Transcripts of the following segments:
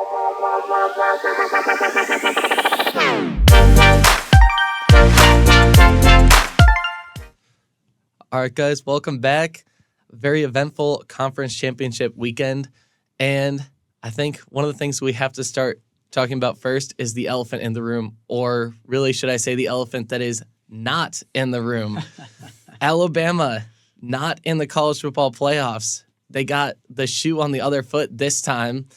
All right, guys, welcome back. Very eventful conference championship weekend. And I think one of the things we have to start talking about first is the elephant in the room, or really, should I say the elephant that is not in the room. Alabama, not in the college football playoffs. They got the shoe on the other foot this time,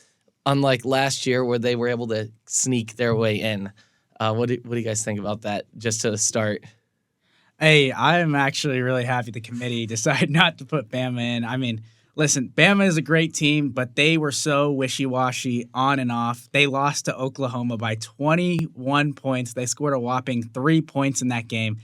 unlike last year where they were able to sneak their way in. What do you guys think about that, just to start? Hey, I'm actually really happy the committee decided not to put Bama in. I mean, listen, Bama is a great team, but they were so wishy-washy on and off. They lost to Oklahoma by 21 points. They scored a whopping 3 points in that game.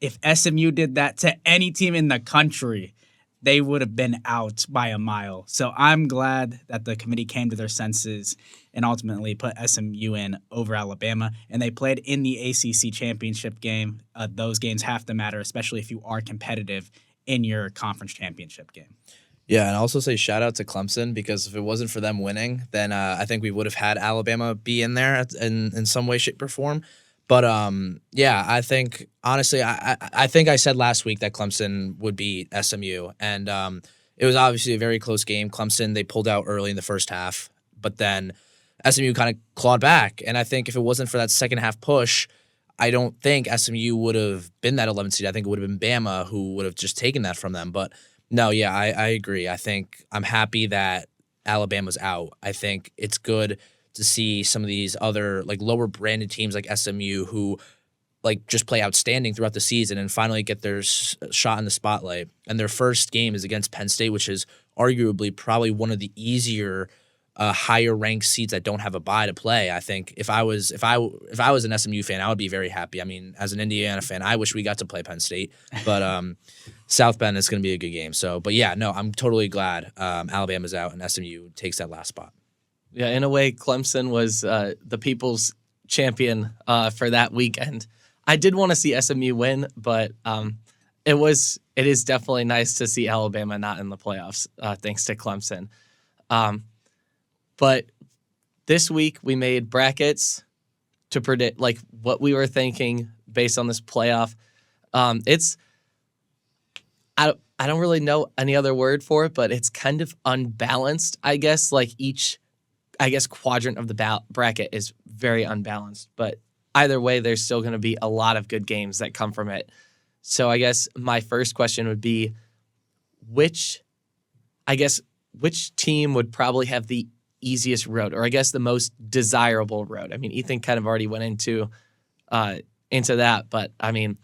If SMU did that to any team in the country, they would have been out by a mile. So I'm glad that the committee came to their senses and ultimately put SMU in over Alabama. And they played in the ACC championship game. Those games have to matter, especially if you are competitive in your conference championship game. Yeah, and also say shout out to Clemson, because if it wasn't for them winning, then I think we would have had Alabama be in there in some way, shape, or form. But yeah, I think honestly, I think I said last week that Clemson would beat SMU, and it was obviously a very close game. Clemson, they pulled out early in the first half, but then SMU kind of clawed back. And I think if it wasn't for that second half push, I don't think SMU would have been that 11th seed. I think it would have been Bama who would have just taken that from them. But no, yeah, I agree. I think I'm happy that Alabama's out. I think it's good to see some of these other like lower branded teams like SMU who like just play outstanding throughout the season and finally get their shot in the spotlight. And their first game is against Penn State, which is arguably probably one of the easier higher ranked seeds that don't have a bye to play. I think if I was an SMU fan, I would be very happy. I mean, as an Indiana fan, I wish we got to play Penn State, but South Bend is going to be a good game. So, but yeah, no, I'm totally glad Alabama's out and SMU takes that last spot. Yeah, in a way, Clemson was the people's champion for that weekend. I did want to see SMU win, but it is definitely nice to see Alabama not in the playoffs, thanks to Clemson. But this week we made brackets to predict like what we were thinking based on this playoff. I don't really know any other word for it, but it's kind of unbalanced, I guess. Like each quadrant of the bracket is very unbalanced, but either way, there's still going to be a lot of good games that come from it. So I guess my first question would be, which team would probably have the easiest road, or I guess the most desirable road? I mean, Ethan kind of already went into that, but I mean,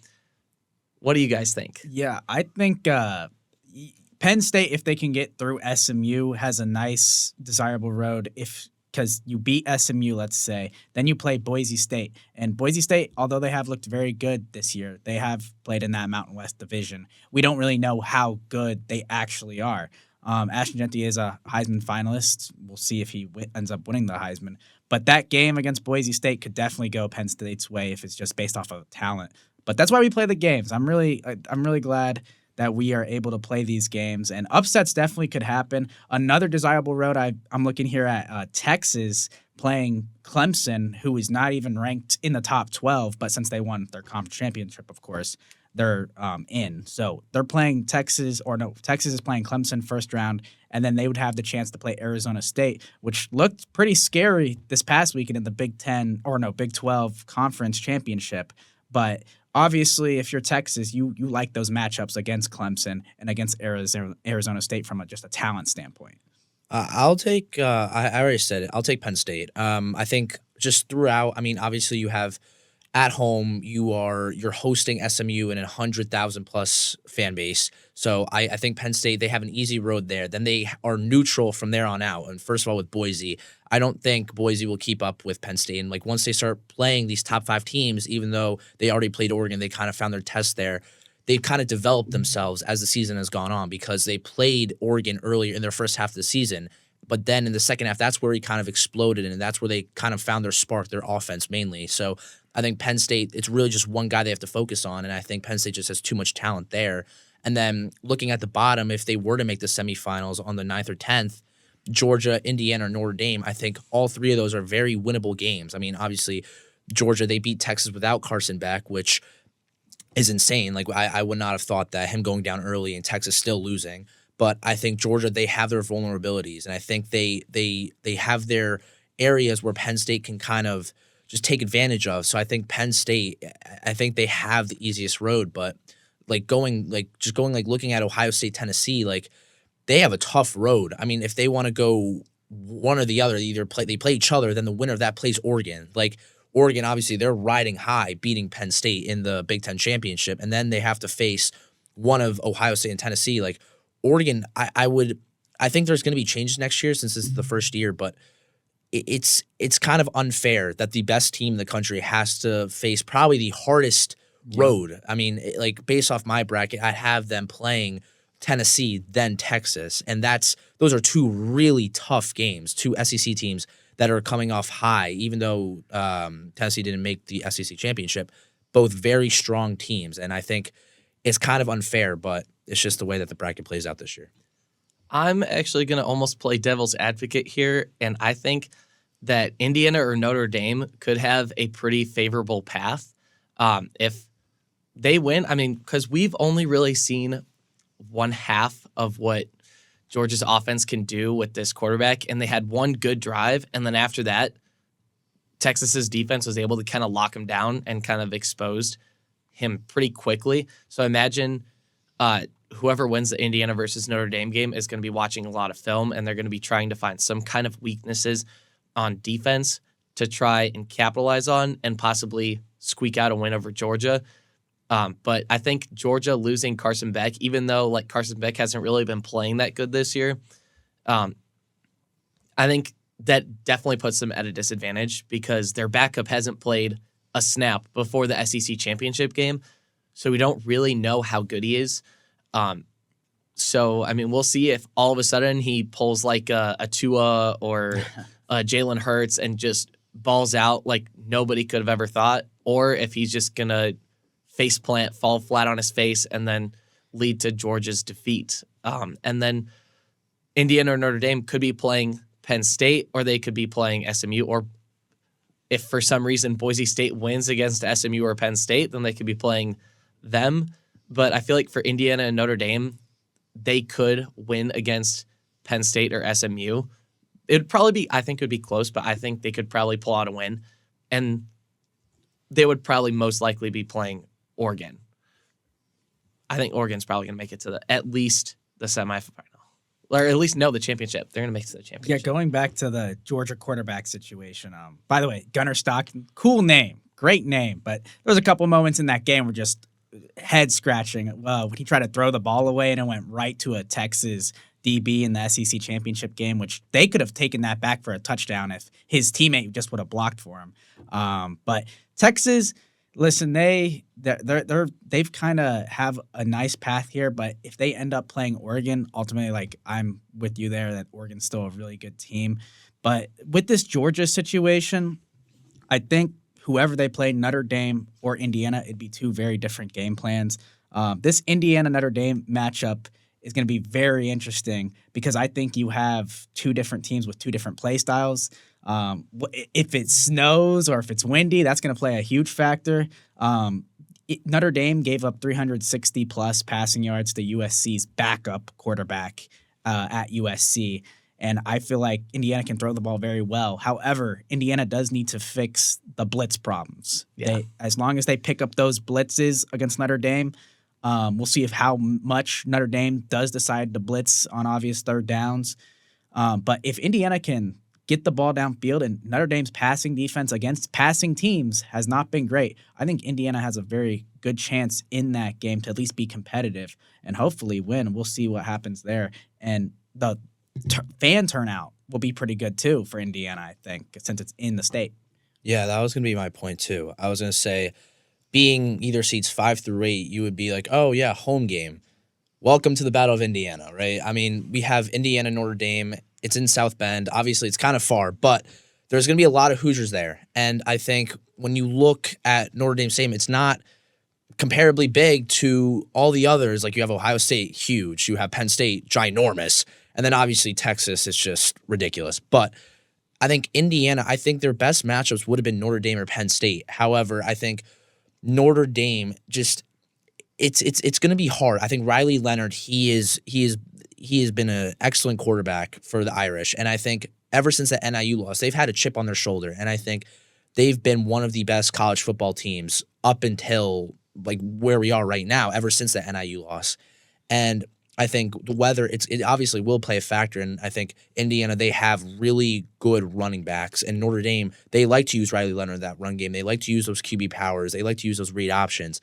what do you guys think? Yeah, I think Penn State, if they can get through SMU, has a nice, desirable road. Because you beat SMU, let's say, then you play Boise State. And Boise State, although they have looked very good this year, they have played in that Mountain West division. We don't really know how good they actually are. Ashton Jeanty is a Heisman finalist. We'll see if he ends up winning the Heisman. But that game against Boise State could definitely go Penn State's way if it's just based off of talent. But that's why we play the games. I'm really glad that we are able to play these games, and upsets definitely could happen. Another desirable road, I'm looking here at Texas playing Clemson, who is not even ranked in the top 12, but since they won their conference championship, of course, they're in. So they're playing Texas is playing Clemson first round, and then they would have the chance to play Arizona State, which looked pretty scary this past weekend in the Big 12 conference championship. But obviously, if you're Texas, you like those matchups against Clemson and against Arizona State from just a talent standpoint. I'll take. I already said it. I'll take Penn State. I think just throughout. I mean, obviously, you have at home. You're hosting SMU in a 100,000 plus fan base. So I think Penn State, they have an easy road there. Then they are neutral from there on out. And first of all, with Boise, I don't think Boise will keep up with Penn State. And like once they start playing these top 5 teams, even though they already played Oregon, they kind of found their test there. They've kind of developed themselves as the season has gone on because they played Oregon earlier in their first half of the season. But then in the second half, that's where he kind of exploded, and that's where they kind of found their spark, their offense mainly. So I think Penn State, it's really just one guy they have to focus on, and I think Penn State just has too much talent there. And then looking at the bottom, if they were to make the semifinals on the 9th or 10th, Georgia, Indiana, or Notre Dame, I think all three of those are very winnable games. I mean, obviously, Georgia, they beat Texas without Carson Beck, which is insane. Like, I would not have thought that him going down early and Texas still losing. But I think Georgia, they have their vulnerabilities, and I think they have their areas where Penn State can kind of just take advantage of. So I think Penn State, I think they have the easiest road, but looking at Ohio State, Tennessee, like they have a tough road. I mean, if they want to go one or the other, they play each other, then the winner of that plays Oregon. Like Oregon, obviously, they're riding high, beating Penn State in the Big Ten championship, and then they have to face one of Ohio State and Tennessee. Like Oregon, I think there's going to be changes next year since this is the first year, but it's kind of unfair that the best team in the country has to face probably the hardest road. I mean, like based off my bracket, I have them playing Tennessee, then Texas, and those are two really tough games, two SEC teams that are coming off high, even though Tennessee didn't make the SEC championship. Both very strong teams, and I think it's kind of unfair, but it's just the way that the bracket plays out this year. I'm actually going to almost play devil's advocate here, and I think that Indiana or Notre Dame could have a pretty favorable path if they win. I mean, because we've only really seen one half of what Georgia's offense can do with this quarterback, and they had one good drive, and then after that, Texas's defense was able to kind of lock him down and kind of exposed him pretty quickly. So imagine whoever wins the Indiana versus Notre Dame game is going to be watching a lot of film, and they're going to be trying to find some kind of weaknesses on defense to try and capitalize on and possibly squeak out a win over Georgia. But I think Georgia losing Carson Beck, even though like Carson Beck hasn't really been playing that good this year, I think that definitely puts them at a disadvantage because their backup hasn't played a snap before the SEC championship game. So we don't really know how good he is. So, I mean, we'll see if all of a sudden he pulls like a Tua or Jalen Hurts and just balls out like nobody could have ever thought, or if he's just going to faceplant, fall flat on his face, and then lead to Georgia's defeat. And then Indiana or Notre Dame could be playing Penn State, or they could be playing SMU, or if for some reason Boise State wins against SMU or Penn State, then they could be playing them. But I feel like for Indiana and Notre Dame, they could win against Penn State or SMU. It would probably be, I think it would be close, but I think they could probably pull out a win. And they would probably most likely be playing Oregon. I think Oregon's probably going to make it to at least the semifinal. Or at least the championship. They're going to make it to the championship. Yeah, going back to the Georgia quarterback situation. By the way, Gunnar Stockton, cool name, great name, but there was a couple moments in that game where just head scratching. When he tried to throw the ball away and it went right to a Texas DB in the SEC championship game, which they could have taken that back for a touchdown if his teammate just would have blocked for him. But Texas, listen, they've kind of have a nice path here, but if they end up playing Oregon, ultimately, like I'm with you there that Oregon's still a really good team. But with this Georgia situation, I think whoever they play, Notre Dame or Indiana, it'd be two very different game plans. This Indiana-Notre Dame matchup is going to be very interesting because I think you have two different teams with two different play styles. If it snows or if it's windy, that's going to play a huge factor. Notre Dame gave up 360-plus passing yards to USC's backup quarterback at USC, and I feel like Indiana can throw the ball very well. However, Indiana does need to fix the blitz problems. Yeah. As long as they pick up those blitzes against Notre Dame, we'll see how much Notre Dame does decide to blitz on obvious third downs. But if Indiana can get the ball downfield, and Notre Dame's passing defense against passing teams has not been great, I think Indiana has a very good chance in that game to at least be competitive and hopefully win. We'll see what happens there. And the fan turnout will be pretty good too for Indiana, I think, since it's in the state. Yeah, that was going to be my point too. I was going to say, being either seeds 5 through 8, you would be like, oh yeah, home game. Welcome to the Battle of Indiana, right? I mean, we have Indiana, Notre Dame. It's in South Bend. Obviously, it's kind of far, but there's going to be a lot of Hoosiers there. And I think when you look at Notre Dame Stadium, it's not comparably big to all the others. Like you have Ohio State, huge. You have Penn State, ginormous. And And then obviously Texas is just ridiculous. But I think Indiana, I think their best matchups would have been Notre Dame or Penn State. However, I think Notre Dame just it's going to be hard. I think Riley Leonard, he has been an excellent quarterback for the Irish, and I think ever since that NIU loss, they've had a chip on their shoulder, and I think they've been one of the best college football teams up until like where we are right now, ever since that NIU loss. And I think the weather, it obviously will play a factor, and I think Indiana, they have really good running backs, and Notre Dame, they like to use Riley Leonard in that run game. They like to use those QB powers. They like to use those read options.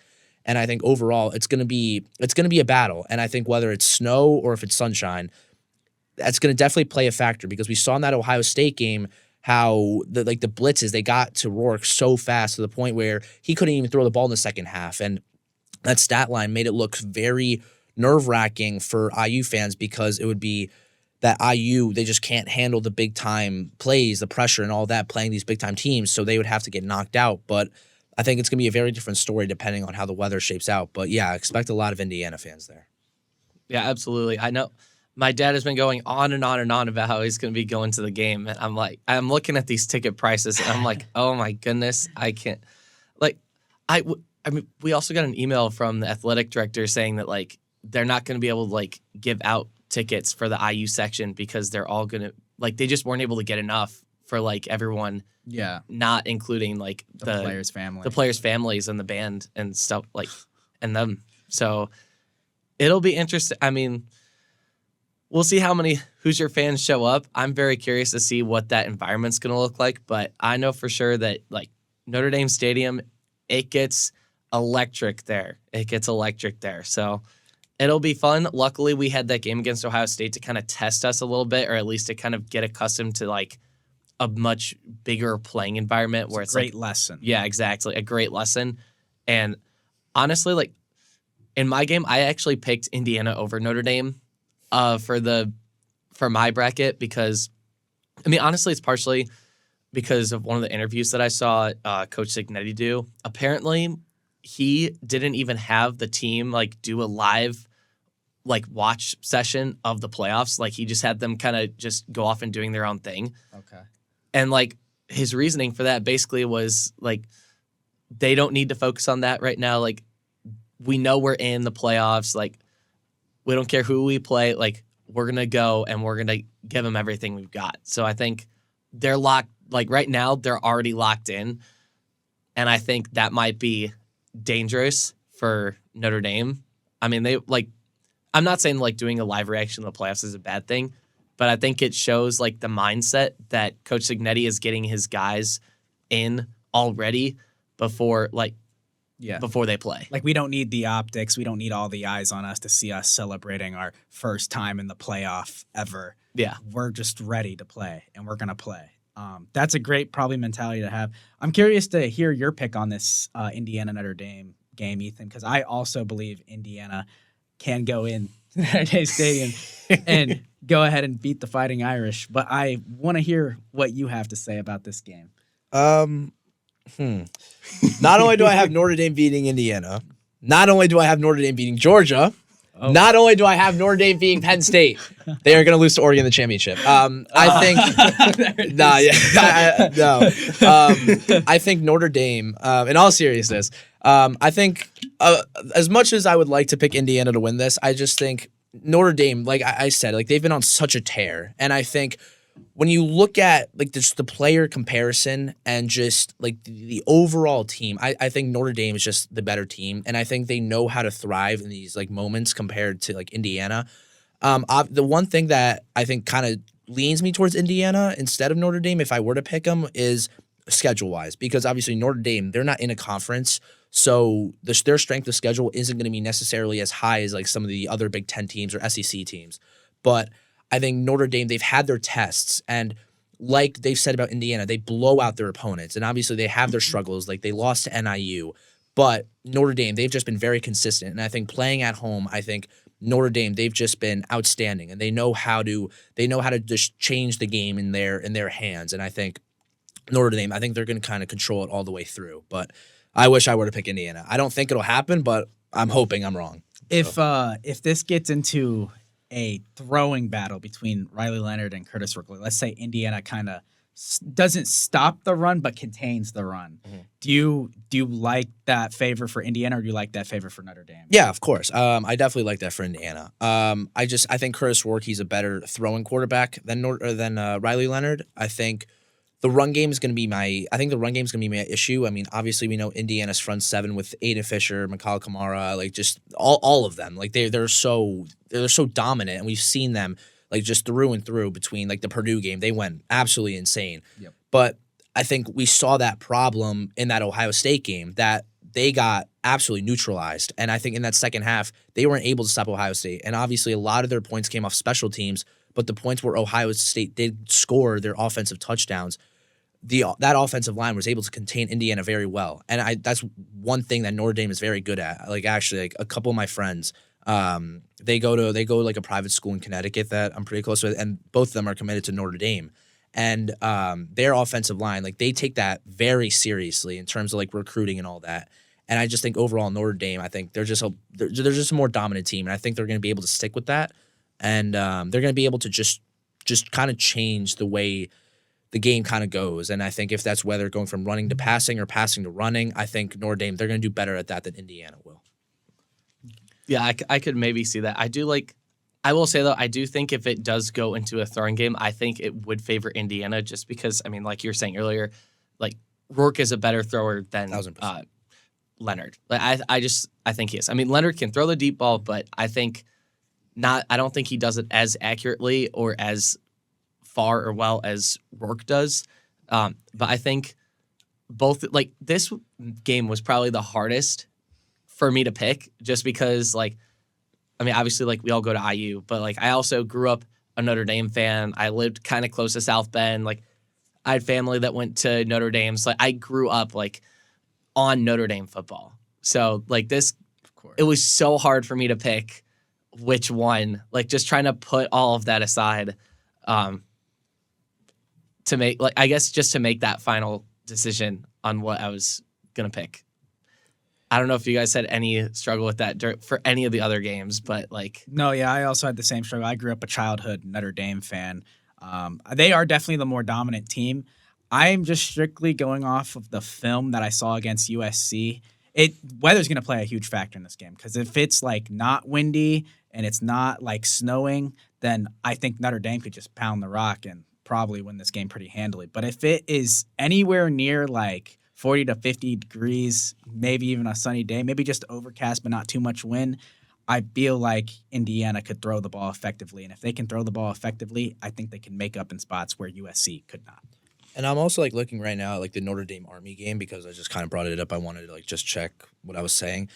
And I think overall it's gonna be a battle. And I think whether it's snow or if it's sunshine, that's gonna definitely play a factor, because we saw in that Ohio State game how the blitzes, they got to Rourke so fast to the point where he couldn't even throw the ball in the second half. And that stat line made it look very nerve-wracking for IU fans, because it would be that IU, they just can't handle the big-time plays, the pressure and all that, playing these big-time teams, so they would have to get knocked out. But I think it's going to be a very different story depending on how the weather shapes out. But yeah, I expect a lot of Indiana fans there. Yeah, absolutely. I know my dad has been going on and on and on about how he's going to be going to the game. And I'm looking at these ticket prices and I'm like, oh my goodness, I can't. Like, I mean, we also got an email from the athletic director saying that like they're not going to be able to like give out tickets for the IU section because they're all going to like they just weren't able to get enough for like everyone. Yeah. Not including like the players' family. The players' families and the band and stuff like and them. So it'll be interesting. I mean, we'll see how many Hoosier fans show up. I'm very curious to see what that environment's going to look like, but I know for sure that like Notre Dame Stadium, it gets electric there. So it'll be fun. Luckily, we had that game against Ohio State to kind of test us a little bit, or at least to kind of get accustomed to like a much bigger playing environment where it's a great like, lesson. Yeah, exactly. A great lesson. And honestly, like in my game, I actually picked Indiana over Notre Dame for my bracket, because I mean, honestly, it's partially because of one of the interviews that I saw Coach Signetti do. Apparently, he didn't even have the team like do a live like watch session of the playoffs. Like he just had them kind of just go off and doing their own thing. Okay. And like his reasoning for that basically was like they don't need to focus on that right now. Like we know we're in the playoffs. Like we don't care who we play. Like we're going to go and we're going to give them everything we've got. So I think they're locked. Like right now they're already locked in. And I think that might be dangerous for Notre Dame. I mean, they like, I'm not saying like doing a live reaction to the playoffs is a bad thing, but I think it shows like the mindset that Coach Signetti is getting his guys in already before they play. Like we don't need the optics. We don't need all the eyes on us to see us celebrating our first time in the playoff ever. Yeah. We're just ready to play, and we're going to play. That's a great probably mentality to have. I'm curious to hear your pick on this Indiana-Notre Dame game, Ethan, because I also believe Indiana can go in Notre Dame Stadium and go ahead and beat the Fighting Irish. But I want to hear what you have to say about this game. Not only do I have Notre Dame beating Indiana, not only do I have Notre Dame beating Georgia, not only do I have Notre Dame beating Penn State, they are going to lose to Oregon in the championship. I think Notre Dame, in all seriousness, I think as much as I would like to pick Indiana to win this, I just think Notre Dame, like I said, like they've been on such a tear. And I think when you look at like just the player comparison and just like the overall team, I think Notre Dame is just the better team. And I think they know how to thrive in these like moments compared to like Indiana. The one thing that I think kind of leans me towards Indiana instead of Notre Dame, if I were to pick them, is schedule-wise. Because obviously Notre Dame, they're not in a conference. So their strength of schedule isn't going to be necessarily as high as like some of the other Big Ten teams or SEC teams. But I think Notre Dame, they've had their tests, and like they've said about Indiana, they blow out their opponents. And obviously they have their struggles, like they lost to NIU. But Notre Dame, they've just been very consistent. And I think playing at home, I think Notre Dame, they've just been outstanding. And they know how to just change the game in their hands. And I think Notre Dame, I think they're going to kind of control it all the way through. But I wish I were to pick Indiana. I don't think it'll happen, but I'm hoping I'm wrong. If this gets into a throwing battle between Riley Leonard and Curtis Workley, let's say Indiana kind of doesn't stop the run but contains the run. Mhm. Do you like that favor for Indiana, or do you like that favor for Notre Dame? Yeah, of course. I definitely like that for Indiana. I think Curtis Rourke's a better throwing quarterback than Riley Leonard. I think the run game is going to be my issue. I mean, obviously we know Indiana's front seven with Aiden Fisher, McCall Kamara, like just all of them. Like they're so dominant, and we've seen them like just through and through between like the Purdue game. They went absolutely insane. Yep. But I think we saw that problem in that Ohio State game that they got absolutely neutralized. And I think in that second half, they weren't able to stop Ohio State. And obviously a lot of their points came off special teams, but the points where Ohio State did score their offensive touchdowns, that offensive line was able to contain Indiana very well. And that's one thing that Notre Dame is very good at. Like actually, like a couple of my friends, they go to like a private school in Connecticut that I'm pretty close with, and both of them are committed to Notre Dame. And their offensive line, like they take that very seriously in terms of like recruiting and all that. And I just think overall Notre Dame, I think they're just a more dominant team, and I think they're going to be able to stick with that, and they're going to be able to just kind of change the way the game kind of goes. And I think if that's whether going from running to passing or passing to running, I think Notre Dame, they're going to do better at that than Indiana will. Yeah, I could maybe see that. I will say, though, I do think if it does go into a throwing game, I think it would favor Indiana just because, I mean, like you were saying earlier, like Rourke is a better thrower than 1000%. Leonard. Like I think he is. I mean, Leonard can throw the deep ball, but I don't think he does it as accurately or as far or well as Rourke does. But I think both, like this game was probably the hardest for me to pick just because, like, I mean, obviously, like, we all go to IU, but, like, I also grew up a Notre Dame fan. I lived kind of close to South Bend. Like, I had family that went to Notre Dame. So, like, I grew up, like, on Notre Dame football. So, like, it was so hard for me to pick which one. Like, just trying to put all of that aside to make, like, I guess just to make that final decision on what I was going to pick. I don't know if you guys had any struggle with that for any of the other games, but like... No, yeah, I also had the same struggle. I grew up a childhood Notre Dame fan. They are definitely the more dominant team. I'm just strictly going off of the film that I saw against USC. Weather's going to play a huge factor in this game because if it's like not windy and it's not like snowing, then I think Notre Dame could just pound the rock and probably win this game pretty handily. But if it is anywhere near like 40 to 50 degrees, maybe even a sunny day, maybe just overcast but not too much wind, I feel like Indiana could throw the ball effectively. And if they can throw the ball effectively, I think they can make up in spots where USC could not. And I'm also like looking right now at like the Notre Dame Army game because I just kind of brought it up. I wanted to like just check what I was saying.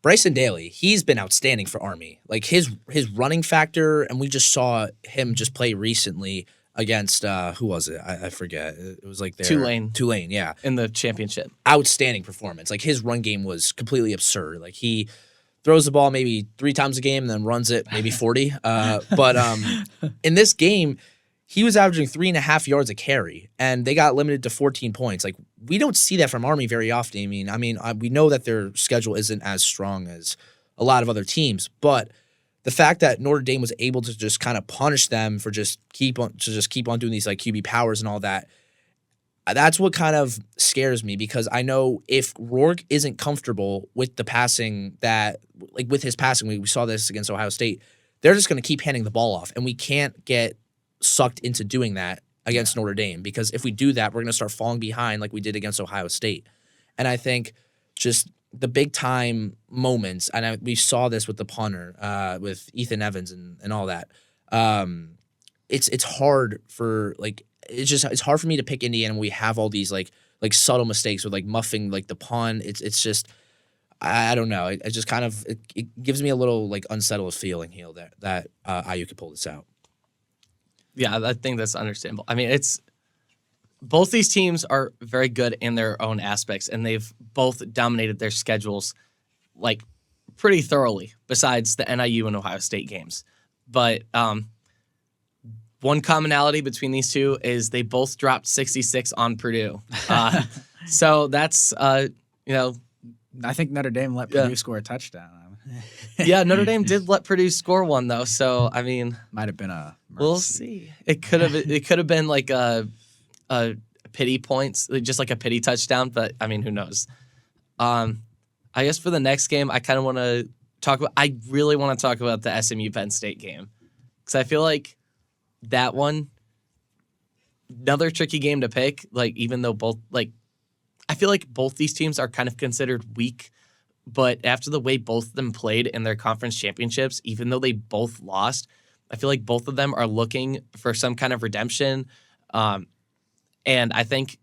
Bryson Daly, he's been outstanding for Army. Like his running factor, and we just saw him just play recently against who was it? I forget. It was like Tulane, yeah, in the championship. Outstanding performance. Like his run game was completely absurd. Like he throws the ball maybe 3 times a game and then runs it maybe 40. But in this game, he was averaging 3.5 yards a carry, and they got limited to 14 points. Like we don't see that from Army very often. I mean, we know that their schedule isn't as strong as a lot of other teams, but the fact that Notre Dame was able to just kind of punish them for just keep on doing these like QB powers and all that, that's what kind of scares me because I know if Rourke isn't comfortable with the passing with his passing, we saw this against Ohio State, they're just going to keep handing the ball off, and we can't get sucked into doing that against Notre Dame because if we do that, we're going to start falling behind like we did against Ohio State. And I think just the big time moments, and we saw this with the punter, with Ethan Evans and all that. It's hard for like it's hard for me to pick Indiana when we have all these like subtle mistakes with like muffing like the punt. It's just I don't know. It just kind of it gives me a little like unsettled feeling here that IU could pull this out. Yeah, I think that's understandable. I mean, both these teams are very good in their own aspects, and they've both dominated their schedules like pretty thoroughly, besides the NIU and Ohio State games. But one commonality between these two is they both dropped 66 on Purdue. So that's, I think Notre Dame let Purdue score a touchdown. Yeah, Notre Dame did let Purdue score one though, so I mean, Might have been a mercy. we'll see. It could have been like a pity points, just like a pity touchdown, but I mean, who knows? I guess for the next game, I kind of want to talk about. I really want to talk about the SMU Penn State game because I feel like that one, another tricky game to pick. Like even though both I feel like both these teams are kind of considered weak, but after the way both of them played in their conference championships, even though they both lost, I feel like both of them are looking for some kind of redemption. And I think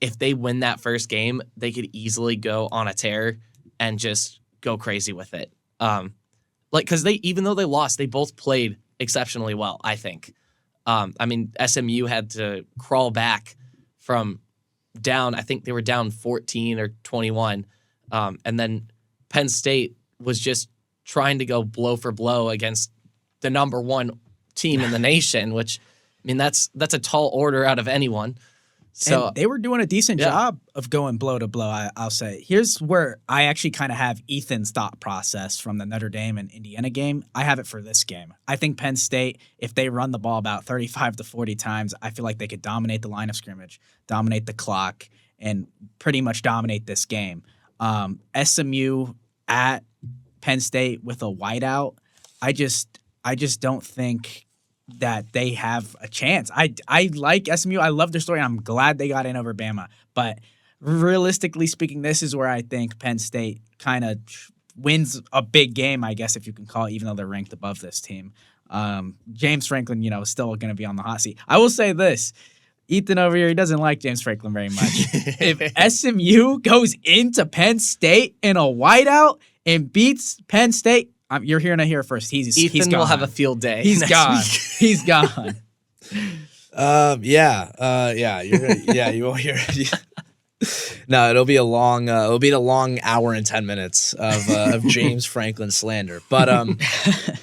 if they win that first game, they could easily go on a tear and just go crazy with it. Because even though they lost, they both played exceptionally well, I think. I mean, SMU had to crawl back from down. I think they were down 14 or 21. And then Penn State was just trying to go blow for blow against the number one team in the nation, which, I mean, that's a tall order out of anyone. So and they were doing a decent job of going blow to blow, I'll say. Here's where I actually kind of have Ethan's thought process from the Notre Dame and Indiana game. I have it for this game. I think Penn State, if they run the ball about 35 to 40 times, I feel like they could dominate the line of scrimmage, dominate the clock, and pretty much dominate this game. SMU at Penn State with a whiteout, I just don't think that they have a chance. I like SMU. I love their story. I'm glad they got in over Bama. But realistically speaking, this is where I think Penn State kind of wins a big game, I guess, if you can call it, even though they're ranked above this team. James Franklin, is still going to be on the hot seat. I will say this. Ethan over here, he doesn't like James Franklin very much. If SMU goes into Penn State in a whiteout and beats Penn State, you're hearing it here first. He's gone. Will have a field day. He's gone. He's gone. Yeah. You're right. Yeah, you will hear it. No, it'll be a long hour and 10 minutes of James Franklin slander. But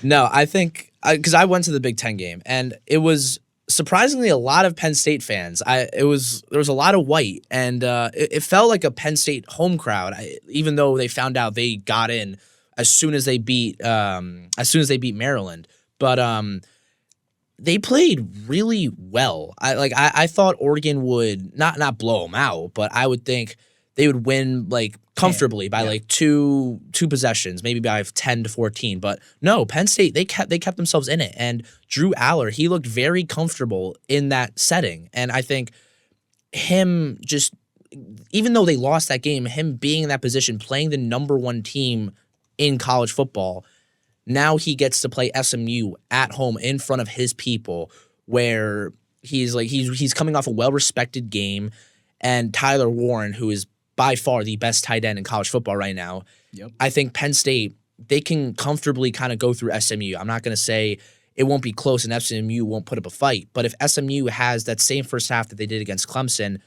no, I think because I went to the Big Ten game and it was surprisingly a lot of Penn State fans. There was a lot of white and it felt like a Penn State home crowd. Even though they found out they got in as soon as they beat Maryland, but they played really well. I thought Oregon would not blow them out, but I would think they would win like comfortably by like two possessions, maybe by 10 to 14. But no, Penn State they kept themselves in it, and Drew Aller, he looked very comfortable in that setting, and I think him just, even though they lost that game, him being in that position, playing the number one team in college football, now he gets to play SMU at home in front of his people, where he's coming off a well-respected game, and Tyler Warren, who is by far the best tight end in college football right now. Yep. I think Penn State, they can comfortably kind of go through SMU. I'm not going to say it won't be close and SMU won't put up a fight, but if SMU has that same first half that they did against Clemson,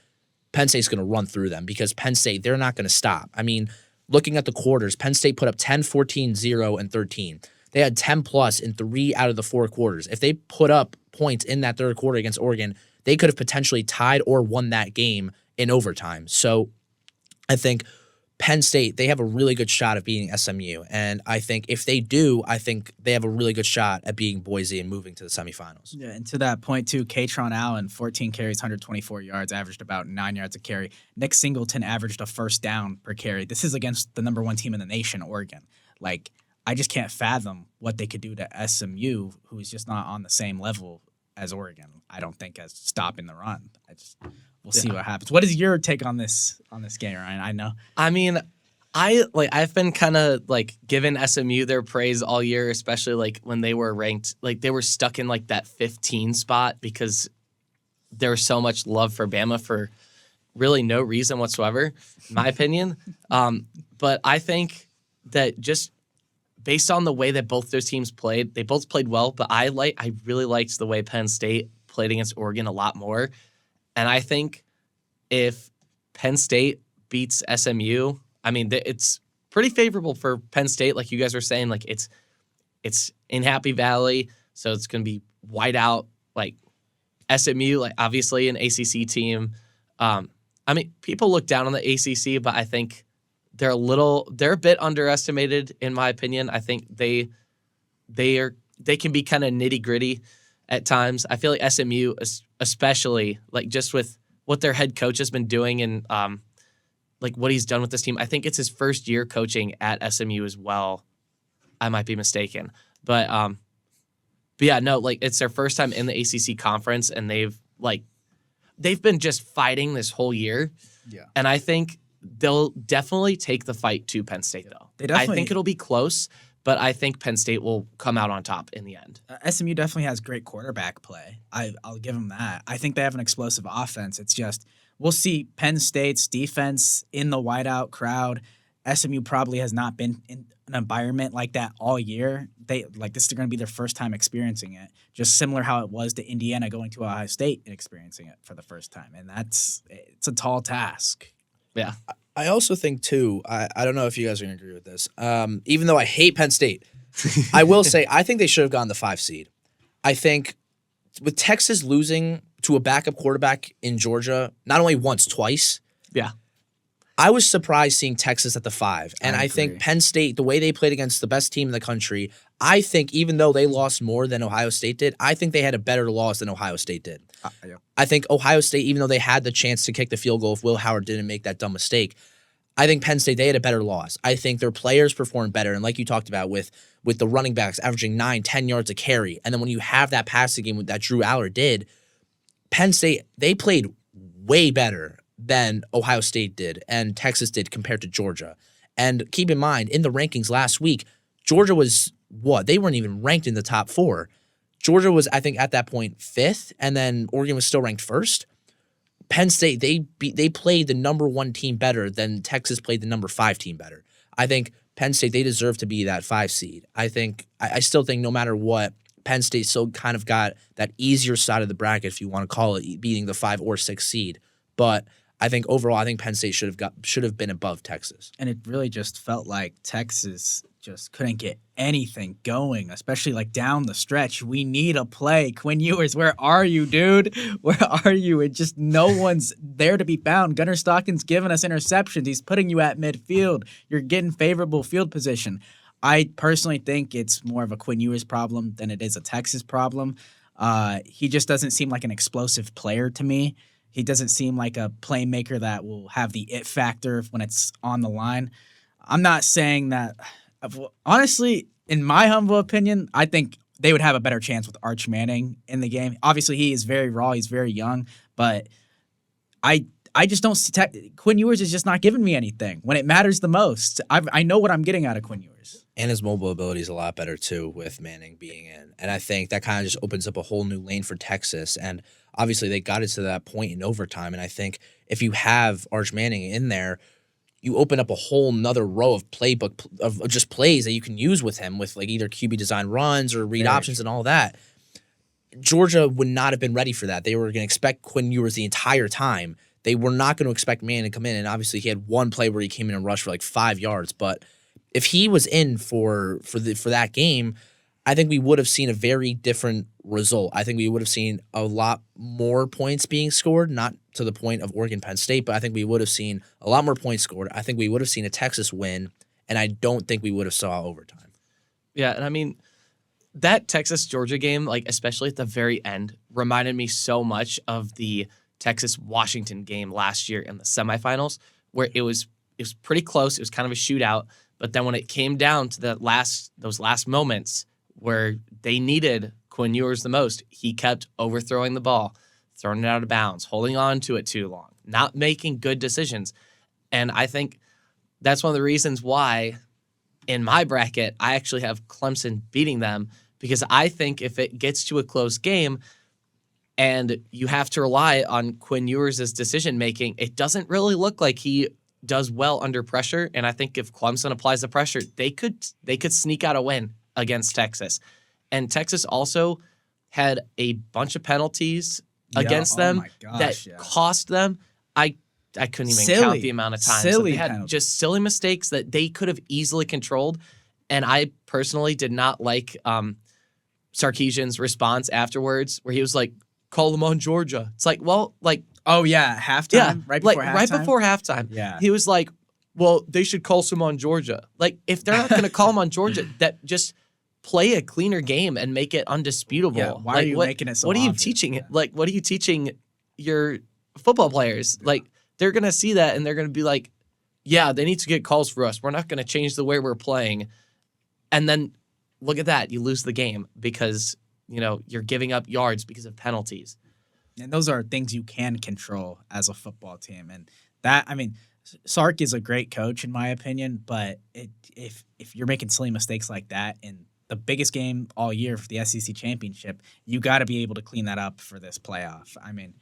Penn State's going to run through them, because Penn State, they're not going to stop. I mean, looking at the quarters, Penn State put up 10, 14, 0, and 13. They had 10-plus in 3 out of the 4 quarters. If they put up points in that third quarter against Oregon, they could have potentially tied or won that game in overtime. So I think Penn State, they have a really good shot of beating SMU. And I think if they do, I think they have a really good shot at beating Boise and moving to the semifinals. Yeah, and to that point, too, Katron Allen, 14 carries, 124 yards, averaged about 9 yards a carry. Nick Singleton averaged a first down per carry. This is against the number one team in the nation, Oregon. Like, I just can't fathom what they could do to SMU, who is just not on the same level as Oregon, I don't think, as stopping the run. We'll see what happens. What is your take on this game, Ryan? I know. I mean, I've been kind of like giving SMU their praise all year, especially like when they were ranked, like they were stuck in like that 15 spot because there was so much love for Bama for really no reason whatsoever, in my opinion. But I think that just based on the way that both those teams played, they both played well, but I really liked the way Penn State played against Oregon a lot more. And I think if Penn State beats SMU, I mean, it's pretty favorable for Penn State. Like you guys were saying, like it's in Happy Valley, so it's going to be white out. Like SMU, like obviously an ACC team. I mean, people look down on the ACC, but I think they're a bit underestimated in my opinion. I think they can be kind of nitty-gritty at times. I feel like SMU, especially like just with what their head coach has been doing and like what he's done with this team. I think it's his first year coaching at SMU as well. I might be mistaken, but yeah, no, like it's their first time in the ACC conference, and they've been just fighting this whole year. Yeah, and I think they'll definitely take the fight to Penn State though. I think it'll be close, but I think Penn State will come out on top in the end. SMU definitely has great quarterback play. I'll give them that. I think they have an explosive offense. It's just we'll see Penn State's defense in the whiteout crowd. SMU probably has not been in an environment like that all year. This is going to be their first time experiencing it. Just similar how it was to Indiana going to Ohio State and experiencing it for the first time. And it's a tall task. Yeah. I also think, too, I don't know if you guys are going to agree with this. Even though I hate Penn State, I will say I think they should have gotten the 5 seed. I think with Texas losing to a backup quarterback in Georgia, not only once, twice. Yeah. I was surprised seeing Texas at the 5. And I think agree. Penn State, the way they played against the best team in the country, I think even though they lost more than Ohio State did, I think they had a better loss than Ohio State did. Yeah. I think Ohio State, even though they had the chance to kick the field goal if Will Howard didn't make that dumb mistake, I think Penn State, they had a better loss. I think their players performed better. And like you talked about with the running backs averaging 9-10 yards a carry, and then when you have that passing game that Drew Aller did, Penn State, they played way better than Ohio State did and Texas did compared to Georgia. And keep in mind, in the rankings last week, Georgia was what? They weren't even ranked in the top 4. Georgia was, I think, at that point 5th, and then Oregon was still ranked 1st. Penn State, they played the number 1 team better than Texas played the number 5 team better. I think Penn State, they deserve to be that 5 seed. I still think no matter what, Penn State still kind of got that easier side of the bracket, if you want to call it, beating the 5 or 6 seed. But I think overall, I think Penn State should have been above Texas. And it really just felt like Texas just couldn't get anything going, especially like down the stretch. We need a play. Quinn Ewers, where are you, dude? Where are you? And just no one's there to be found. Gunnar Stockton's giving us interceptions. He's putting you at midfield. You're getting favorable field position. I personally think it's more of a Quinn Ewers problem than it is a Texas problem. He just doesn't seem like an explosive player to me. He doesn't seem like a playmaker that will have the it factor when it's on the line. I'm not saying that. Honestly, in my humble opinion, I think they would have a better chance with Arch Manning in the game. Obviously, he is very raw. He's very young. But I just don't see Quinn Ewers is just not giving me anything when it matters the most. I know what I'm getting out of Quinn Ewers. And his mobile ability is a lot better, too, with Manning being in. And I think that kind of just opens up a whole new lane for Texas. And obviously, they got it to that point in overtime. And I think if you have Arch Manning in there, you open up a whole nother row of playbook of just plays that you can use with him with like either QB design runs or read options and all that. Georgia would not have been ready for that. They were going to expect Quinn Ewers the entire time. They were not going to expect Manning to come in. And obviously, he had one play where he came in and rushed for like 5 yards. But if he was in for that game, I think we would have seen a very different result. I think we would have seen a lot more points being scored, not to the point of Oregon Penn State, but I think we would have seen a lot more points scored. I think we would have seen a Texas win, and I don't think we would have saw overtime. Yeah, and I mean, that Texas-Georgia game, like especially at the very end, reminded me so much of the Texas-Washington game last year in the semifinals, where it was pretty close. It was kind of a shootout, but then when it came down to those last moments where they needed Quinn Ewers the most, he kept overthrowing the ball, throwing it out of bounds, holding on to it too long, not making good decisions. And I think that's one of the reasons why in my bracket, I actually have Clemson beating them, because I think if it gets to a close game and you have to rely on Quinn Ewers' decision-making, it doesn't really look like he does well under pressure. And I think if Clemson applies the pressure, they could sneak out a win against Texas. And Texas also had a bunch of penalties against them that cost them. I couldn't even count the amount of times that they had just silly mistakes that they could have easily controlled. And I personally did not like Sarkisian's response afterwards, where he was like, "Call them on Georgia." It's like, well, like, oh yeah, halftime, yeah, right before halftime. Right before halftime, yeah, he was like, well, they should call some on Georgia. Like, if they're not going to call them on Georgia, that just play a cleaner game and make it undisputable. Yeah, why like, are you making it so What are you obvious? teaching? Yeah. Like, what are you teaching your football players? Like, they're going to see that and they're going to be like, yeah, they need to get calls for us. We're not going to change the way we're playing. And then look at that. You lose the game because, you're giving up yards because of penalties. And those are things you can control as a football team. And that, I mean, Sark is a great coach in my opinion, but if you're making silly mistakes like that in the biggest game all year for the SEC championship, you got to be able to clean that up for this playoff. I mean,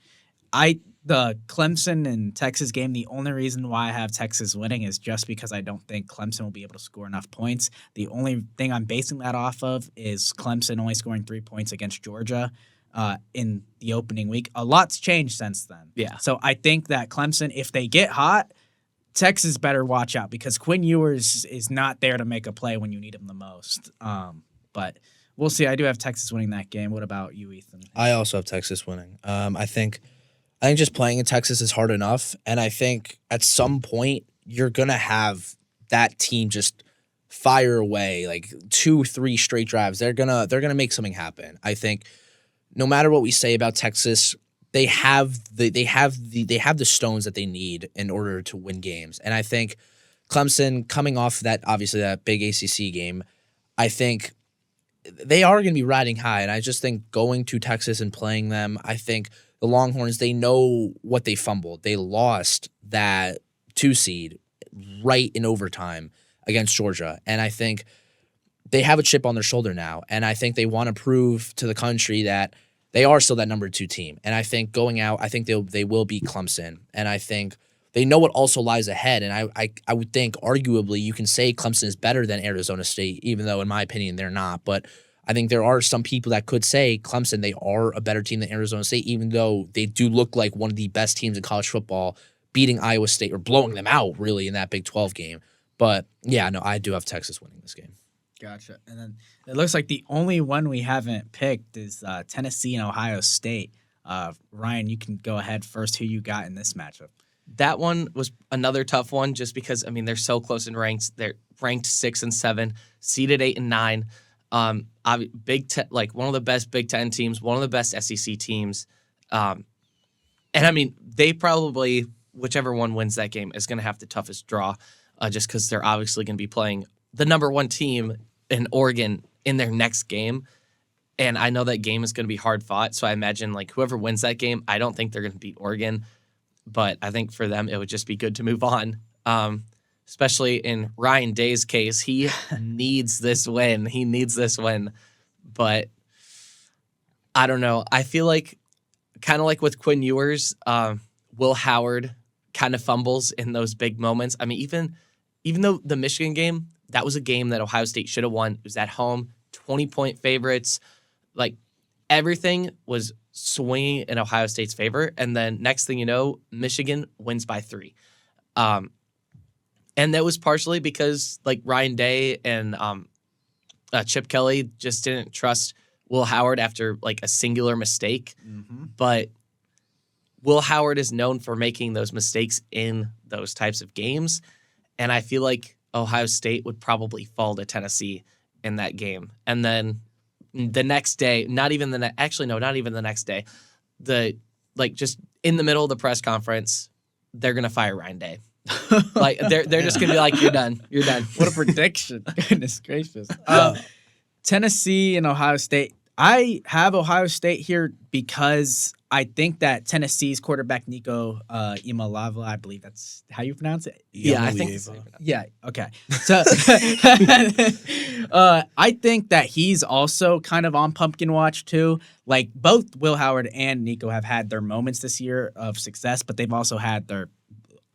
the Clemson and Texas game, the only reason why I have Texas winning is just because I don't think Clemson will be able to score enough points. The only thing I'm basing that off of is Clemson only scoring 3 points against Georgia in the opening week. A lot's changed since then. Yeah. So I think that Clemson, if they get hot, Texas better watch out because Quinn Ewers is not there to make a play when you need him the most. But we'll see. I do have Texas winning that game. What about you, Ethan? I also have Texas winning. I think just playing in Texas is hard enough, and I think at some point you're gonna have that team just fire away like 2-3 straight drives. They're gonna make something happen. I think no matter what we say about Texas, they have the stones that they need in order to win games, and I think Clemson coming off that obviously that big ACC game, I think they are going to be riding high, and I just think going to Texas and playing them, I think the Longhorns, they know what they fumbled. They lost that 2 seed right in overtime against Georgia, and I think they have a chip on their shoulder now, and I think they want to prove to the country that they are still that number 2 team. And I think going out, I think they will beat Clemson, and I think they know what also lies ahead. And I would think arguably you can say Clemson is better than Arizona State, even though in my opinion they're not. But I think there are some people that could say Clemson, they are a better team than Arizona State, even though they do look like one of the best teams in college football, beating Iowa State or blowing them out really in that Big 12 game. But yeah, no, I do have Texas winning this game. Gotcha. And then it looks like the only one we haven't picked is Tennessee and Ohio State. Ryan, you can go ahead first. Who you got in this matchup? That one was another tough one just because, I mean, they're so close in ranks. They're ranked 6 and 7, seeded 8 and 9. Like one of the best Big Ten teams, one of the best SEC teams. And I mean, they probably, whichever one wins that game, is going to have the toughest draw just because they're obviously going to be playing the number 1 team in Oregon in their next game. And I know that game is going to be hard fought. So I imagine like whoever wins that game, I don't think they're going to beat Oregon. But I think for them, it would just be good to move on. Especially in Ryan Day's case, he needs this win. He needs this win. But I don't know. I feel like kind of like with Quinn Ewers, Will Howard kind of fumbles in those big moments. I mean, even though the Michigan game, that was a game that Ohio State should have won. It was at home, 20-point favorites. Like everything was swinging in Ohio State's favor. And then next thing you know, Michigan wins by 3. And that was partially because like Ryan Day and Chip Kelly just didn't trust Will Howard after like a singular mistake. Mm-hmm. But Will Howard is known for making those mistakes in those types of games. And I feel like Ohio State would probably fall to Tennessee in that game. And then the next day, not even the next day, just in the middle of the press conference, they're going to fire Ryan Day. Like they're just gonna be like, you're done. What a prediction. Goodness gracious. Tennessee and Ohio State. I have Ohio State here because I think that Tennessee's quarterback Nico Imalava, I believe that's how you pronounce it. Yeah, I think so. Yeah, okay. So I think that he's also kind of on pumpkin watch too. Like both Will Howard and Nico have had their moments this year of success, but they've also had their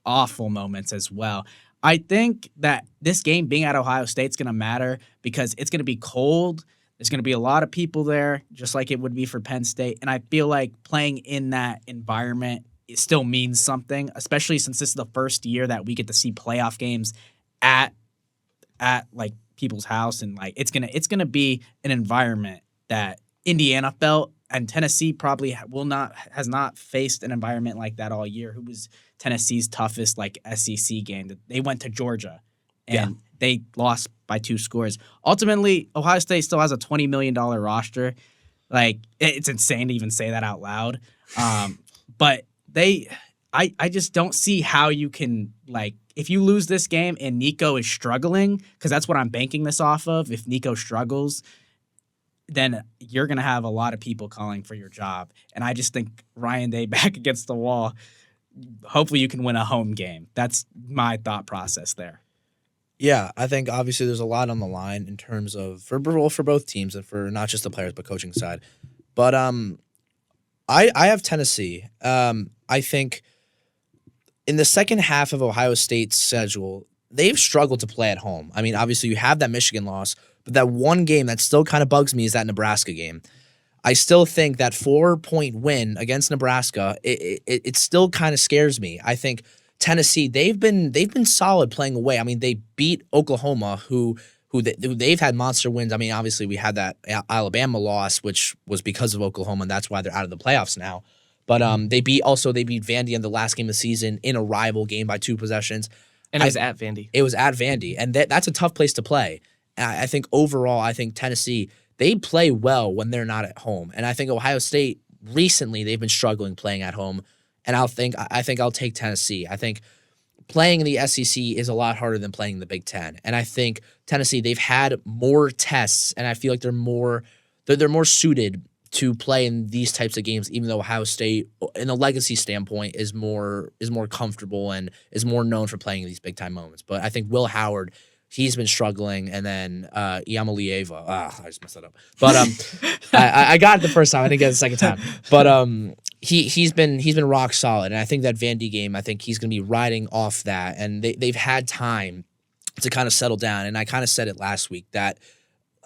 awful moments as well. I think that this game being at Ohio State is going to matter because it's going to be cold. There's going to be a lot of people there, just like it would be for Penn State. And I feel like playing in that environment, it still means something, especially since this is the first year that we get to see playoff games at like people's house. And like it's gonna be an environment that Indiana felt and Tennessee probably has not faced an environment like that all year. Who was Tennessee's toughest like SEC game? They went to Georgia, and they lost by 2 scores. Ultimately, Ohio State still has a $20 million roster. Like, it's insane to even say that out loud. But I just don't see how you can, like, if you lose this game and Nico is struggling, because that's what I'm banking this off of. If Nico struggles, then you're going to have a lot of people calling for your job. And I just think Ryan Day back against the wall, hopefully you can win a home game. That's my thought process there. Yeah, I think obviously there's a lot on the line in terms of for both teams and for not just the players but coaching side. But I have Tennessee. I think in the second half of Ohio State's schedule, they've struggled to play at home. I mean, obviously you have that Michigan loss, but that one game that still kind of bugs me is that Nebraska game. I still think that 4-point win against Nebraska, it still kind of scares me. I think Tennessee, they've been solid playing away. I mean, they beat Oklahoma, who they've had monster wins. I mean, obviously we had that Alabama loss, which was because of Oklahoma, and that's why they're out of the playoffs now. But they beat Vandy in the last game of the season in a rival game by 2 possessions. And it was at Vandy. It was at Vandy, and that's a tough place to play. I think overall, I think Tennessee, they play well when they're not at home. And I think Ohio State, recently, they've been struggling playing at home. And I think I'll take Tennessee. I think playing in the SEC is a lot harder than playing in the Big Ten. And I think Tennessee, they've had more tests, and I feel like they're more suited to play in these types of games, even though Ohio State, in a legacy standpoint, is more comfortable and is more known for playing in these big time moments. But I think Will Howard, he's been struggling, and then Iamalieva. I just messed that up. But I got it the first time. I didn't get it the second time. But he's been rock solid, and I think that Vandy game, I think he's going to be riding off that, and they've had time to kind of settle down. And I kind of said it last week that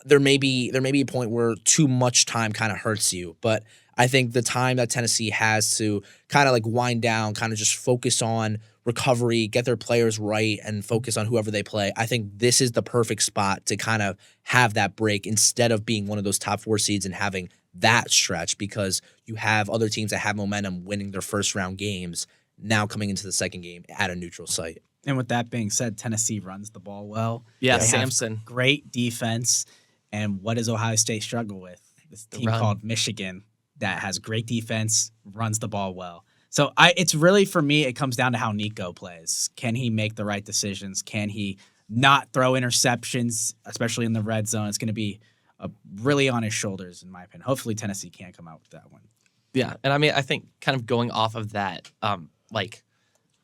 there may be a point where too much time kind of hurts you, but I think the time that Tennessee has to kind of like wind down, kind of just focus on recovery, get their players right, and focus on whoever they play. I think this is the perfect spot to kind of have that break instead of being one of those top 4 seeds and having that stretch, because you have other teams that have momentum winning their first round games now coming into the second game at a neutral site. And with that being said, Tennessee runs the ball well. Yeah, They have Samson. great defense. And what does Ohio State struggle with? This team called Michigan that has great defense, runs the ball well. So it's really, for me, it comes down to how Nico plays. Can he make the right decisions? Can he not throw interceptions, especially in the red zone? It's going to be really on his shoulders, in my opinion. Hopefully Tennessee can come out with that one. Yeah, and I mean, I think kind of going off of that, like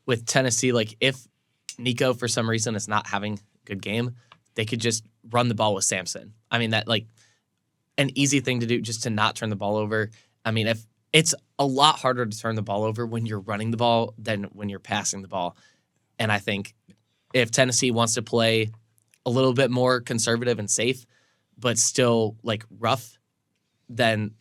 with Tennessee, like if Nico for some reason is not having a good game, they could just run the ball with Samson. I mean, that like an easy thing to do, just to not turn the ball over. I mean, if it's a lot harder to turn the ball over when you're running the ball than when you're passing the ball. And I think if Tennessee wants to play a little bit more conservative and safe, but still like rough, then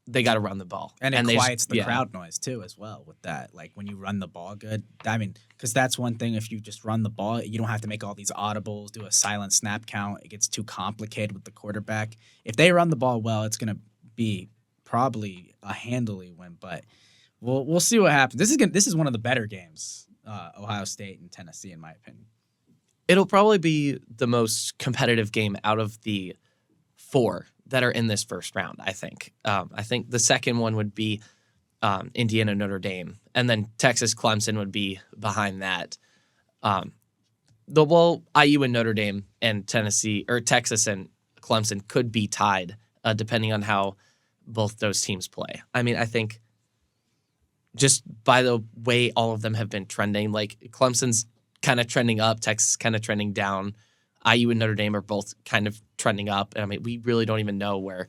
they got to run the ball. And it quiets the crowd noise too, as well, with that. Like when you run the ball good, I mean, because that's one thing. If you just run the ball, you don't have to make all these audibles, do a silent snap count. It gets too complicated with the quarterback. If they run the ball well, it's going to be probably a handily win, but we'll see what happens. This is one of the better games, Ohio State and Tennessee, in my opinion. It'll probably be the most competitive game out of the 4 that are in this first round, I think. I think the second one would be Indiana, Notre Dame, and then Texas, Clemson would be behind that. IU and Notre Dame and Tennessee, or Texas and Clemson could be tied, depending on how both those teams play. I mean, I think just by the way all of them have been trending, like Clemson's kind of trending up, Texas kind of trending down. IU and Notre Dame are both kind of trending up. And I mean, we really don't even know where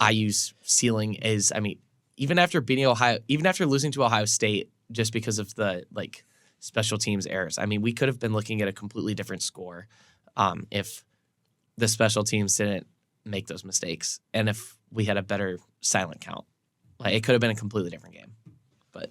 IU's ceiling is. I mean, even after losing to Ohio State, just because of the like special teams errors, I mean, we could have been looking at a completely different score if the special teams didn't make those mistakes, and if we had a better silent count. Like, it could have been a completely different game. But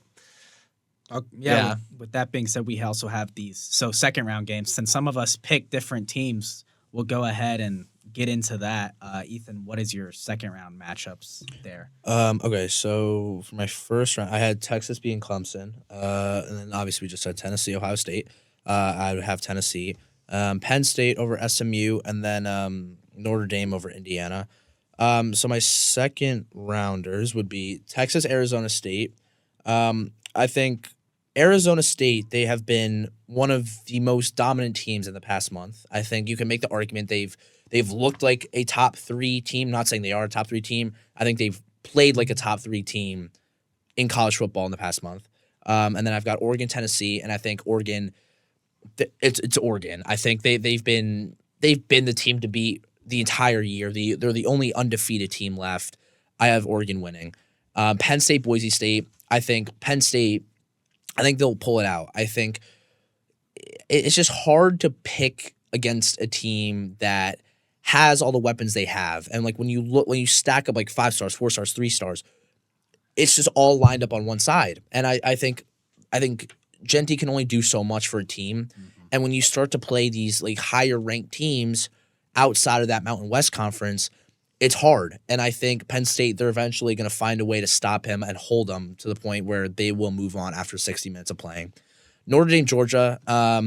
yeah. With that being said, we also have these second round games. Since some of us pick different teams, we'll go ahead and get into that, Ethan, what is your second round matchups there? Okay, so for my first round, I had Texas beating Clemson, and then obviously we just had Tennessee, Ohio State. I would have Tennessee, Penn State over SMU, and then Notre Dame over Indiana. So my second rounders would be Texas, Arizona State. I think Arizona State, they have been one of the most dominant teams in the past month. I think you can make the argument they've looked like a top 3 team. Not saying they are a top 3 team. I think they've played like a top 3 team in college football in the past month. And then I've got Oregon, Tennessee, and I think Oregon. It's Oregon. I think they've been the team to beat the entire year. They're the only undefeated team left. I have Oregon winning. Penn State, Boise State. I think Penn State. I think they'll pull it out. I think it's just hard to pick against a team that has all the weapons they have. And like when you stack up like 5 stars, 4 stars, 3 stars, it's just all lined up on one side. And I think Genty can only do so much for a team. Mm-hmm. And when you start to play these like higher ranked teams outside of that Mountain West Conference, it's hard. And I think Penn State, they're eventually going to find a way to stop him and hold him to the point where they will move on after 60 minutes of playing. Notre Dame, Georgia. I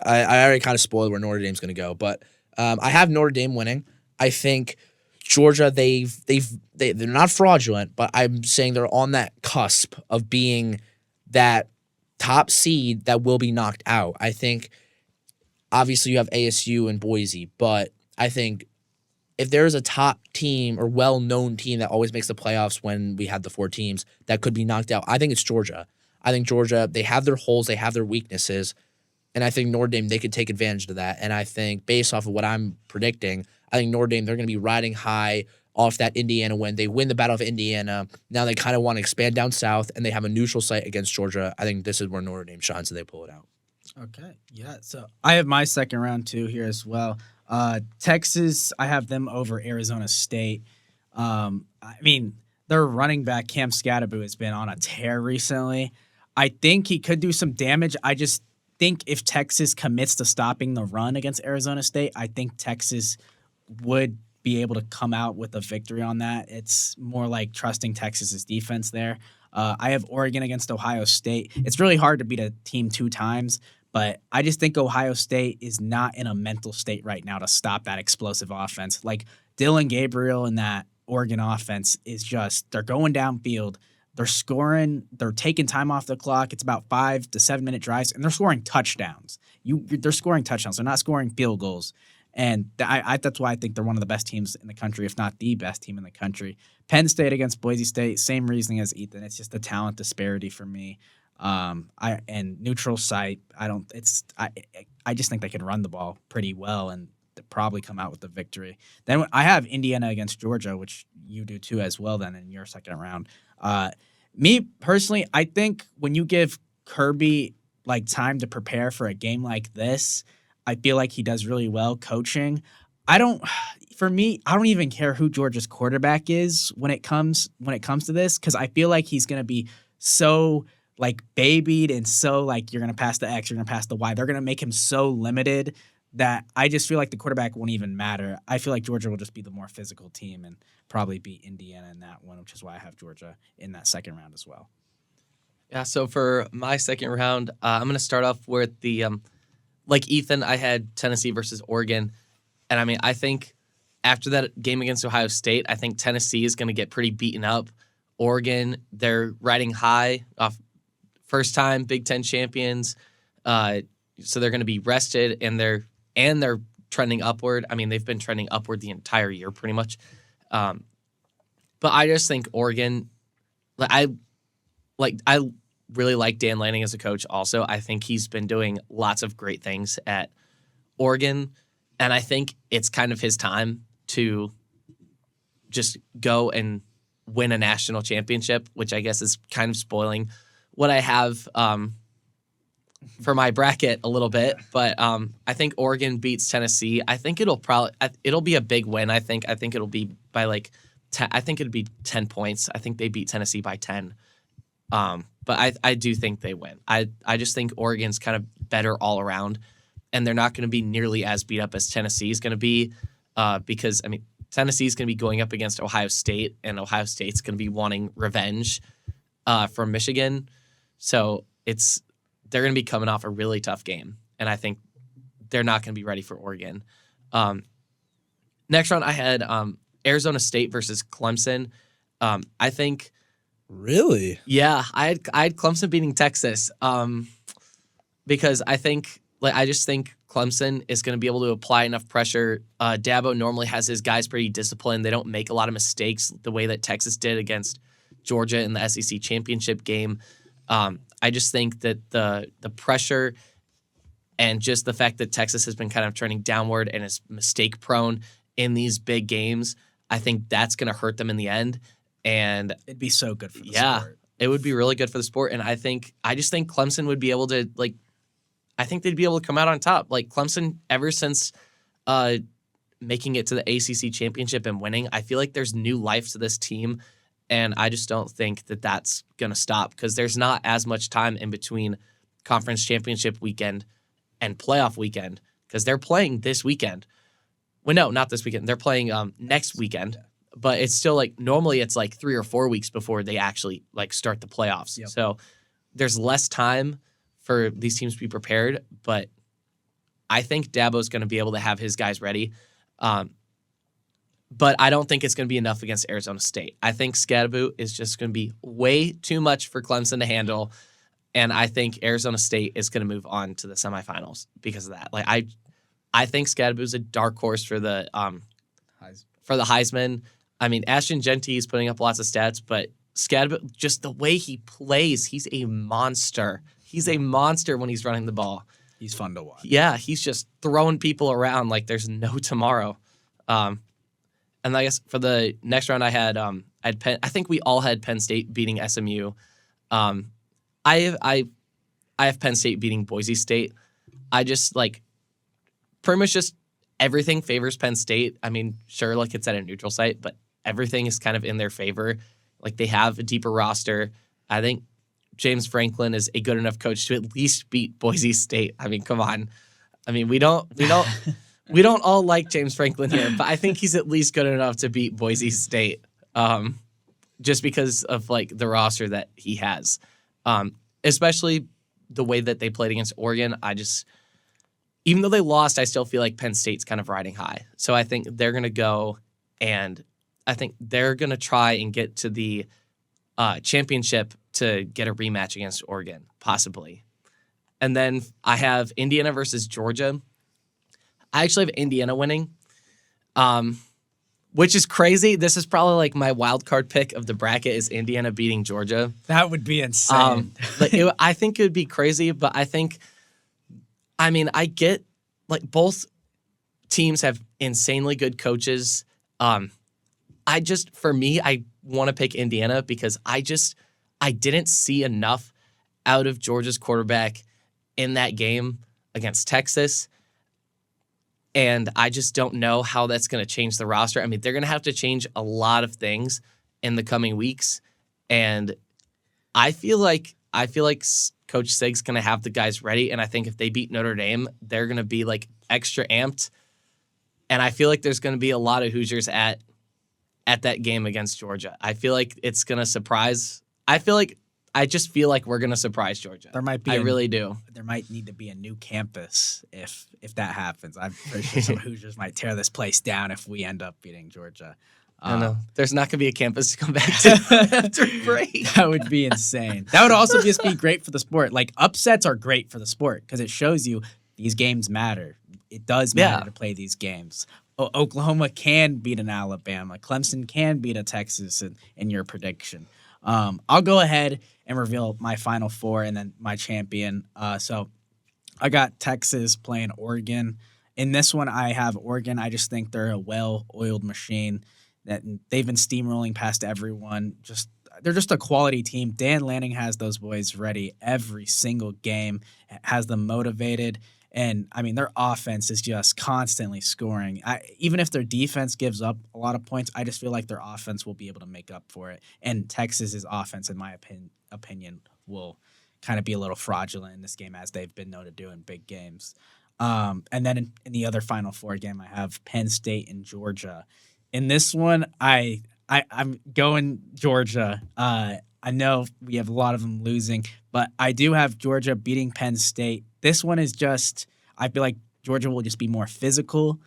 already kind of spoiled where Notre Dame's going to go, but I have Notre Dame winning. I think Georgia, they're not fraudulent, but I'm saying they're on that cusp of being that top seed that will be knocked out. I think obviously you have ASU and Boise, but I think if there is a top team or well-known team that always makes the playoffs when we had the 4 teams that could be knocked out, I think it's Georgia. I think Georgia, they have their holes, they have their weaknesses, and I think Notre Dame, they could take advantage of that. And I think based off of what I'm predicting, I think Notre Dame, they're going to be riding high off that Indiana win. They win the Battle of Indiana. Now they kind of want to expand down south, and they have a neutral site against Georgia. I think this is where Notre Dame shines, and they pull it out. Okay, yeah. So I have my second round too here as well. Texas, I have them over Arizona State. I mean, their running back, Cam Scatterbo, has been on a tear recently. I think he could do some damage. I just think if Texas commits to stopping the run against Arizona State, I think Texas would be able to come out with a victory on that. It's more like trusting Texas's defense there. I have Oregon against Ohio State. It's really hard to beat a team 2 times, but I just think Ohio State is not in a mental state right now to stop that explosive offense. Like Dylan Gabriel and that Oregon offense is just, they're going downfield. They're scoring. They're taking time off the clock. It's about 5 to 7 minute drives, and they're scoring touchdowns. They're scoring touchdowns. They're not scoring field goals. And that's why I think they're one of the best teams in the country, if not the best team in the country. Penn State against Boise State, same reasoning as Ethan. It's just the talent disparity for me. And neutral site, I just think they can run the ball pretty well and probably come out with the victory. Then I have Indiana against Georgia, which you do too as well. Then in your second round, me personally, I think when you give Kirby like time to prepare for a game like this, I feel like he does really well coaching. For me, I don't even care who Georgia's quarterback is when it comes to this, because I feel like he's going to be so like babied and so like you're going to pass the X, you're going to pass the Y. They're going to make him so limited that I just feel like the quarterback won't even matter. I feel like Georgia will just be the more physical team and probably beat Indiana in that one, which is why I have Georgia in that second round as well. Yeah, so for my second round, I'm going to start off with the like Ethan, I had Tennessee versus Oregon. And I mean, I think after that game against Ohio State, I think Tennessee is going to get pretty beaten up. Oregon, they're riding high off first time Big Ten champions. So they're going to be rested and they're trending upward. I mean, they've been trending upward the entire year pretty much. But I just think Oregon, I really like Dan Lanning as a coach also. I think he's been doing lots of great things at Oregon, and I think it's kind of his time to just go and win a national championship, which I guess is kind of spoiling what I have for my bracket a little bit. But I think Oregon beats Tennessee. I think it'll be a big win. I think it'll be by like 10, I think it'll be 10 points. I think they beat Tennessee by 10. But I do think they win. I just think Oregon's kind of better all around, and they're not going to be nearly as beat up as Tennessee is going to be. because, I mean, Tennessee's going to be going up against Ohio State, and Ohio State's going to be wanting revenge from Michigan. So they're going to be coming off a really tough game, and I think they're not going to be ready for Oregon. Next round, I had Arizona State versus Clemson. I think, Really? yeah, I had Clemson beating Texas because I just think Clemson is going to be able to apply enough pressure. Dabo normally has his guys pretty disciplined. They don't make a lot of mistakes the way that Texas did against Georgia in the SEC championship game. I just think that the pressure and just the fact that Texas has been kind of turning downward and is mistake prone in these big games, I think that's going to hurt them in the end. And It'd be so good for the yeah, sport. it would be really good for the sport. And I just think Clemson would be able to I think they'd be able to come out on top. Like Clemson, ever since making it to the ACC championship and winning, I feel like there's new life to this team. And I just don't think that that's going to stop because there's not as much time in between conference championship weekend and playoff weekend because they're playing this weekend. Well, no, not this weekend. They're playing next weekend. Yeah. But it's still normally it's 3 or 4 weeks before they actually start the playoffs. Yep. So there's less time for these teams to be prepared. But I think Dabo's going to be able to have his guys ready. But I don't think it's going to be enough against Arizona State. I think Scadaboo is just going to be way too much for Clemson to handle. And I think Arizona State is going to move on to the semifinals because of that. I think Scadaboo is a dark horse for the Heisman. I mean, Ashton Genty is putting up lots of stats, but Scadaboo, just the way he plays, he's a monster. He's a monster when he's running the ball. He's fun to watch. Yeah, he's just throwing people around like there's no tomorrow. And I guess for the next round, I had Penn. I think we all had Penn State beating SMU. I have Penn State beating Boise State. I just pretty much just everything favors Penn State. I mean, sure, it's at a neutral site, but everything is kind of in their favor. They have a deeper roster. I think James Franklin is a good enough coach to at least beat Boise State. I mean, come on. I mean, we don't all like James Franklin here, but I think he's at least good enough to beat Boise State, just because of the roster that he has, especially the way that they played against Oregon. Even though they lost, I still feel like Penn State's kind of riding high. So I think they're going to go and I think they're going to try and get to the championship to get a rematch against Oregon, possibly. And then I have Indiana versus Georgia. I actually have Indiana winning, which is crazy. This is probably my wild card pick of the bracket is Indiana beating Georgia. That would be insane. I think it would be crazy, but I get both teams have insanely good coaches. For me, I want to pick Indiana because I didn't see enough out of Georgia's quarterback in that game against Texas. And I just don't know how that's going to change the roster. I mean, they're going to have to change a lot of things in the coming weeks. And I feel like Coach Sig's going to have the guys ready. And I think if they beat Notre Dame, they're going to be extra amped. And I feel like there's going to be a lot of Hoosiers at that game against Georgia. I feel like it's going to surprise. I just feel like we're going to surprise Georgia. There might be. I really do. There might need to be a new campus if that happens. I'm pretty sure some Hoosiers might tear this place down if we end up beating Georgia. I don't know. There's not going to be a campus to come back to after break. That would be insane. That would also just be great for the sport. Upsets are great for the sport because it shows you these games matter. It does matter to play these games. Oklahoma can beat an Alabama. Clemson can beat a Texas in your prediction. I'll go ahead and reveal my Final Four and then my champion. So I got Texas playing Oregon. In this one, I have Oregon. I just think they're a well-oiled machine that they've been steamrolling past everyone. They're just a quality team. Dan Lanning has those boys ready every single game, has them motivated. And, their offense is just constantly scoring. Even if their defense gives up a lot of points, I just feel like their offense will be able to make up for it. And Texas's offense, in my opinion, will kind of be a little fraudulent in this game, as they've been known to do in big games. And then in the other Final Four game, I have Penn State and Georgia. In this one, I'm going Georgia. I know we have a lot of them losing, but I do have Georgia beating Penn State. This one is just, I feel like Georgia will just be more physical.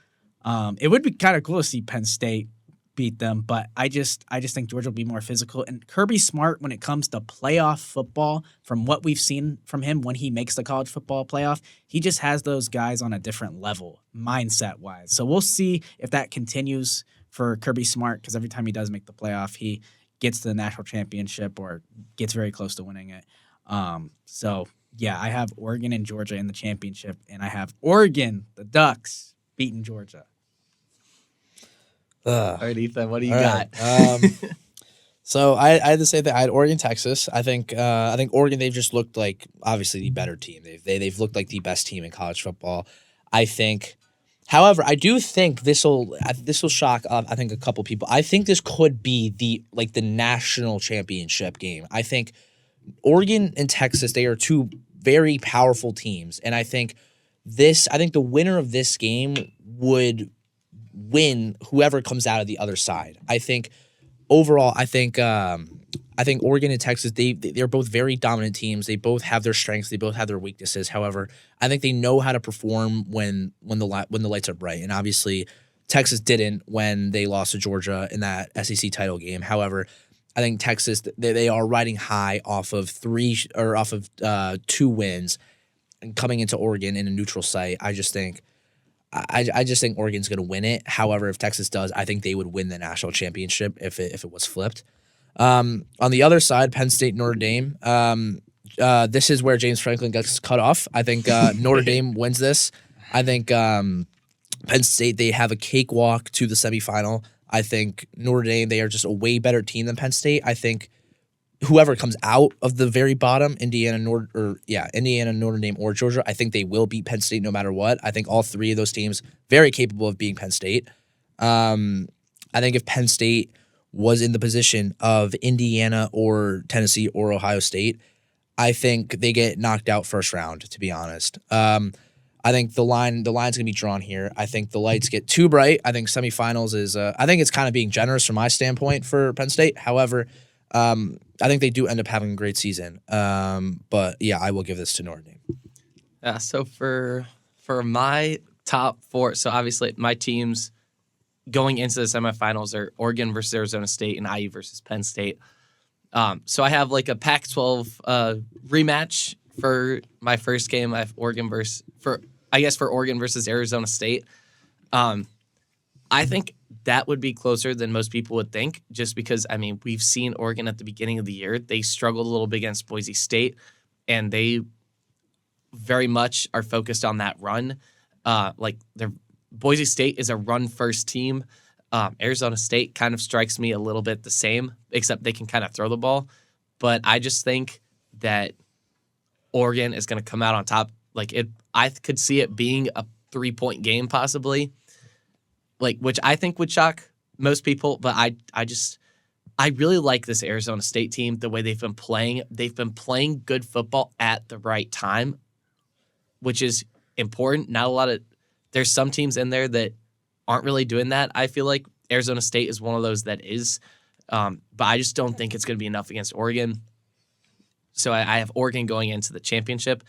It would be kind of cool to see Penn State beat them, but I just think Georgia will be more physical. And Kirby Smart, when it comes to playoff football, from what we've seen from him when he makes the college football playoff, he just has those guys on a different level, mindset-wise. So we'll see if that continues for Kirby Smart, because every time he does make the playoff, he gets to the national championship or gets very close to winning it. So, yeah, I have Oregon and Georgia in the championship, and I have Oregon, the Ducks, beating Georgia. All right, Ethan, what do you All got? right. So I had to say that I had Oregon, Texas. I think Oregon, they've just looked like obviously the better team. They've looked like the best team in college football. I think, however, I do think this will shock I think a couple people. I think this could be the national championship game. I think Oregon and Texas, they are two very powerful teams, and I think the winner of this game would win whoever comes out of the other side. I think overall, I think Oregon and Texas, they're both very dominant teams. They both have their strengths, they both have their weaknesses. However, I think they know how to perform when the lights are bright. And obviously, Texas didn't when they lost to Georgia in that SEC title game. However, I think Texas, they are riding high off of 2 wins, and coming into Oregon in a neutral site. I just think Oregon's going to win it. However, if Texas does, I think they would win the national championship if it was flipped. On the other side, Penn State, Notre Dame. This is where James Franklin gets cut off. I think Notre Dame wins this. I think Penn State, they have a cakewalk to the semifinal. I think Notre Dame, they are just a way better team than Penn State. I think whoever comes out of the very bottom, Indiana, Notre Dame, or Georgia, I think they will beat Penn State no matter what. I think all 3 of those teams very capable of beating Penn State. I think if Penn State was in the position of Indiana or Tennessee or Ohio State, I think they get knocked out first round, to be honest. I think the line's going to be drawn here. I think the lights get too bright. I think semifinals is I think it's kind of being generous from my standpoint for Penn State. However, I think they do end up having a great season. But yeah, I will give this to Notre Dame. Yeah, so for my top 4, so obviously my teams going into the semifinals are Oregon versus Arizona State and IU versus Penn State. So I have like a Pac-12 rematch for my first game. I have Oregon versus Arizona State. I think that would be closer than most people would think, just because, I mean, we've seen Oregon at the beginning of the year. They struggled a little bit against Boise State, and they very much are focused on that run. Boise State is a run-first team. Arizona State kind of strikes me a little bit the same, except they can kind of throw the ball. But I just think that Oregon is going to come out on top. I could see it being a 3-point game possibly, which I think would shock most people. But I really like this Arizona State team, the way they've been playing. They've been playing good football at the right time, which is important. There's some teams in there that aren't really doing that. I feel like Arizona State is one of those that is. But I just don't think it's going to be enough against Oregon. So I have Oregon going into the championship.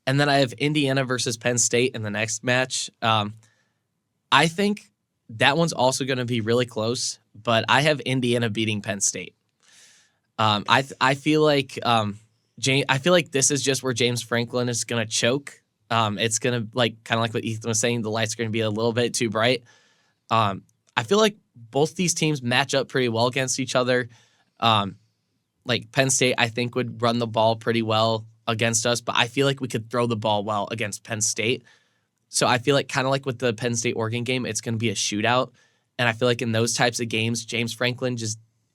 And then I have Indiana versus Penn State in the next match. I think that one's also going to be really close, but I have Indiana beating Penn State. I feel like this is just where James Franklin is going to choke. It's going to kind of like what Ethan was saying. The lights are going to be a little bit too bright. I feel like both these teams match up pretty well against each other. Penn State, I think, would run the ball pretty well against us, but I feel like we could throw the ball well against Penn State. So I feel like kind of like with the Penn State-Oregon game, it's going to be a shootout. And I feel like in those types of games, James Franklin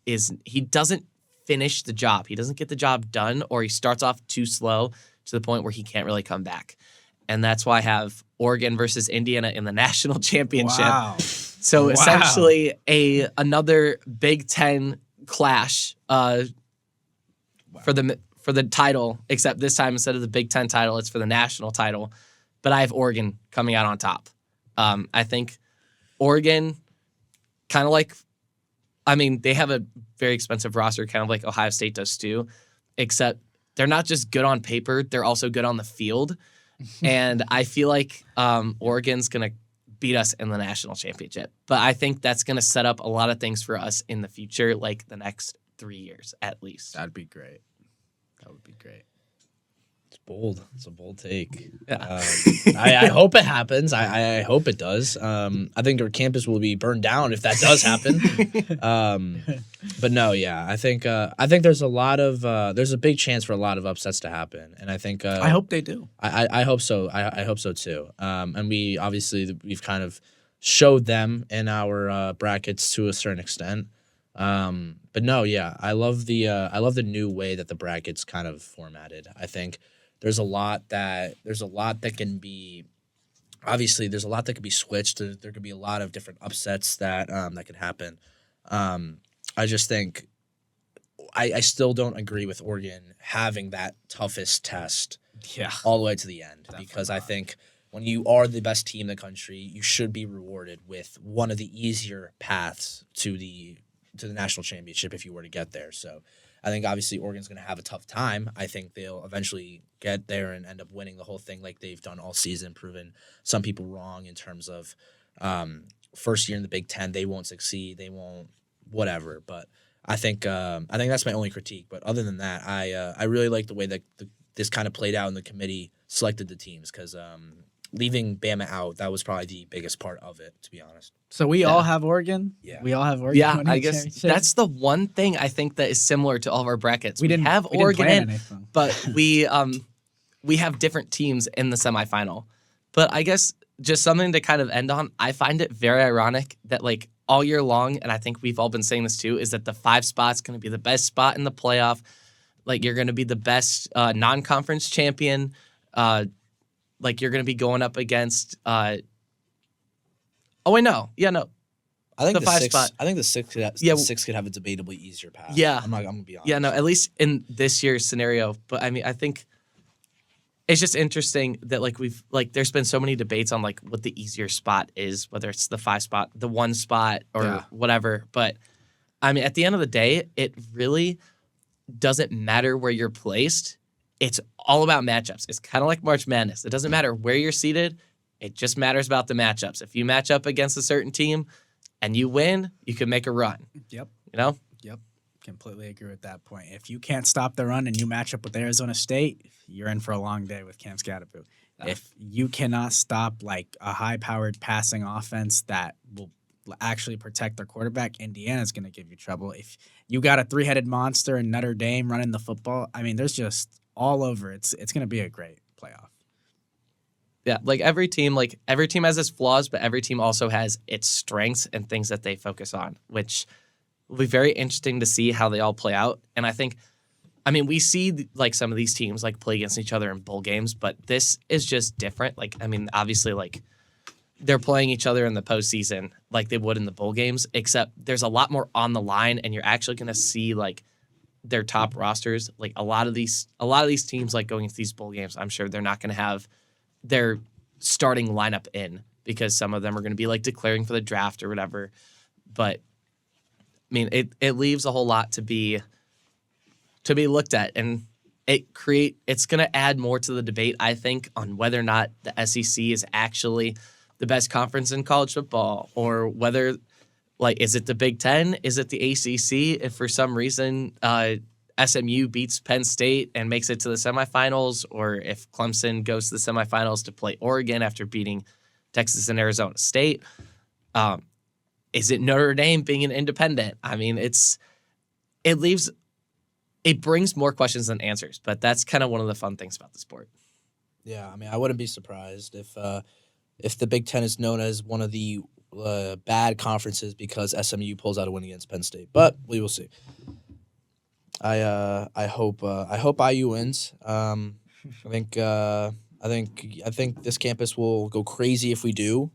he doesn't finish the job. He doesn't get the job done, or he starts off too slow to the point where he can't really come back. And that's why I have Oregon versus Indiana in the national championship. Wow. So essentially another Big Ten clash for the title, except this time instead of the Big Ten title, it's for the national title. but I have Oregon coming out on top. I think Oregon kind of like, I mean, they have a very expensive roster, kind of like Ohio State does too, except they're not just good on paper, they're also good on the field. And I feel like Oregon's going to beat us in the national championship. But I think that's going to set up a lot of things for us in the future, like the next 3 years at least. That'd be great. That would be great. It's bold. It's a bold take. Yeah. I hope it happens. I hope it does. I think our campus will be burned down if that does happen. But no, yeah, I think there's a big chance for a lot of upsets to happen, and I think I hope they do. I hope so. I hope so too. And we've kind of showed them in our brackets to a certain extent. But no, yeah, I love the new way that the brackets kind of formatted. I think there's a lot that can be, obviously there's a lot that could be switched. There could be a lot of different upsets that could happen. I just think I still don't agree with Oregon having that toughest test all the way to the end. Definitely Because I not. think when you are the best team in the country, you should be rewarded with one of the easier paths to the national championship if you were to get there. So I think obviously Oregon's going to have a tough time. I think they'll eventually get there and end up winning the whole thing like they've done all season, proving some people wrong in terms of first year in the Big Ten, they won't succeed, they won't whatever. But I think that's my only critique. But other than that, I really like the way that this kind of played out and the committee selected the teams because leaving Bama out, that was probably the biggest part of it, to be honest. So we all have Oregon? Yeah. We all have Oregon? Yeah, winning I the guess championship? that's the one thing I think that is similar to all of our brackets. We didn't have we didn't Oregon plan in, anything. but we have different teams in the semifinal. But I guess just something to kind of end on, I find it very ironic that like all year long, and I think we've all been saying this too, is that the 5 spot's going to be the best spot in the playoff. Like you're going to be the best non-conference champion. Like you're going to be going up against. Oh wait, no, yeah, no. I think The 5 spot. I think the six could have, Yeah. the 6 could have a debatably easier path. Yeah. I'm gonna be honest. Yeah, no, at least in this year's scenario. But I mean, I think it's just interesting that like there's been so many debates on like what the easier spot is, whether it's the 5 spot, the 1 spot, or whatever. But I mean, at the end of the day, it really doesn't matter where you're placed. It's all about matchups. It's kind of like March Madness. It doesn't matter where you're seated. It just matters about the matchups. If you match up against a certain team and you win, you can make a run. Yep. You know? Yep. Completely agree with that point. If you can't stop the run and you match up with Arizona State, you're in for a long day with Cam Scatterboot. If you cannot stop like a high-powered passing offense that will actually protect their quarterback, Indiana's going to give you trouble. If you got a 3-headed monster in Notre Dame running the football, I mean, there's just all over. It's going to be a great playoff. Yeah, like every team has its flaws, but every team also has its strengths and things that they focus on, which will be very interesting to see how they all play out. And I think, I mean, we see like some of these teams like play against each other in bowl games, but this is just different. Like, I mean, obviously, like they're playing each other in the postseason like they would in the bowl games, except there's a lot more on the line, and you're actually going to see like their top rosters. Like a lot of these teams like going into these bowl games, I'm sure they're not going to have their starting lineup in because some of them are going to be like declaring for the draft or whatever. But I mean, it leaves a whole lot to be looked at, and it's going to add more to the debate, I think, on whether or not the SEC is actually the best conference in college football, or whether like is it the Big Ten, is it the ACC? If for some reason SMU beats Penn State and makes it to the semifinals, or if Clemson goes to the semifinals to play Oregon after beating Texas and Arizona State. Is it Notre Dame being an independent? I mean, it brings more questions than answers, but that's kind of one of the fun things about the sport. Yeah, I mean, I wouldn't be surprised if the Big Ten is known as one of the bad conferences because SMU pulls out a win against Penn State, but we will see. I hope IU wins. I think this campus will go crazy if we do.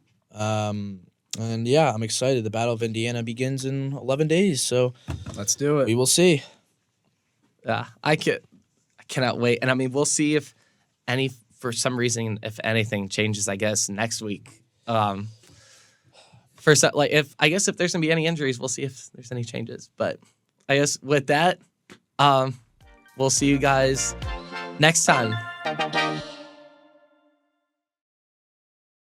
And yeah, I'm excited. The Battle of Indiana begins in 11 days, so Let's do it. we will see. Yeah, I cannot wait. And I mean, we'll see if any for some reason, if anything changes, I guess next week. First, if there's gonna be any injuries, we'll see if there's any changes. But I guess with that, we'll see you guys next time.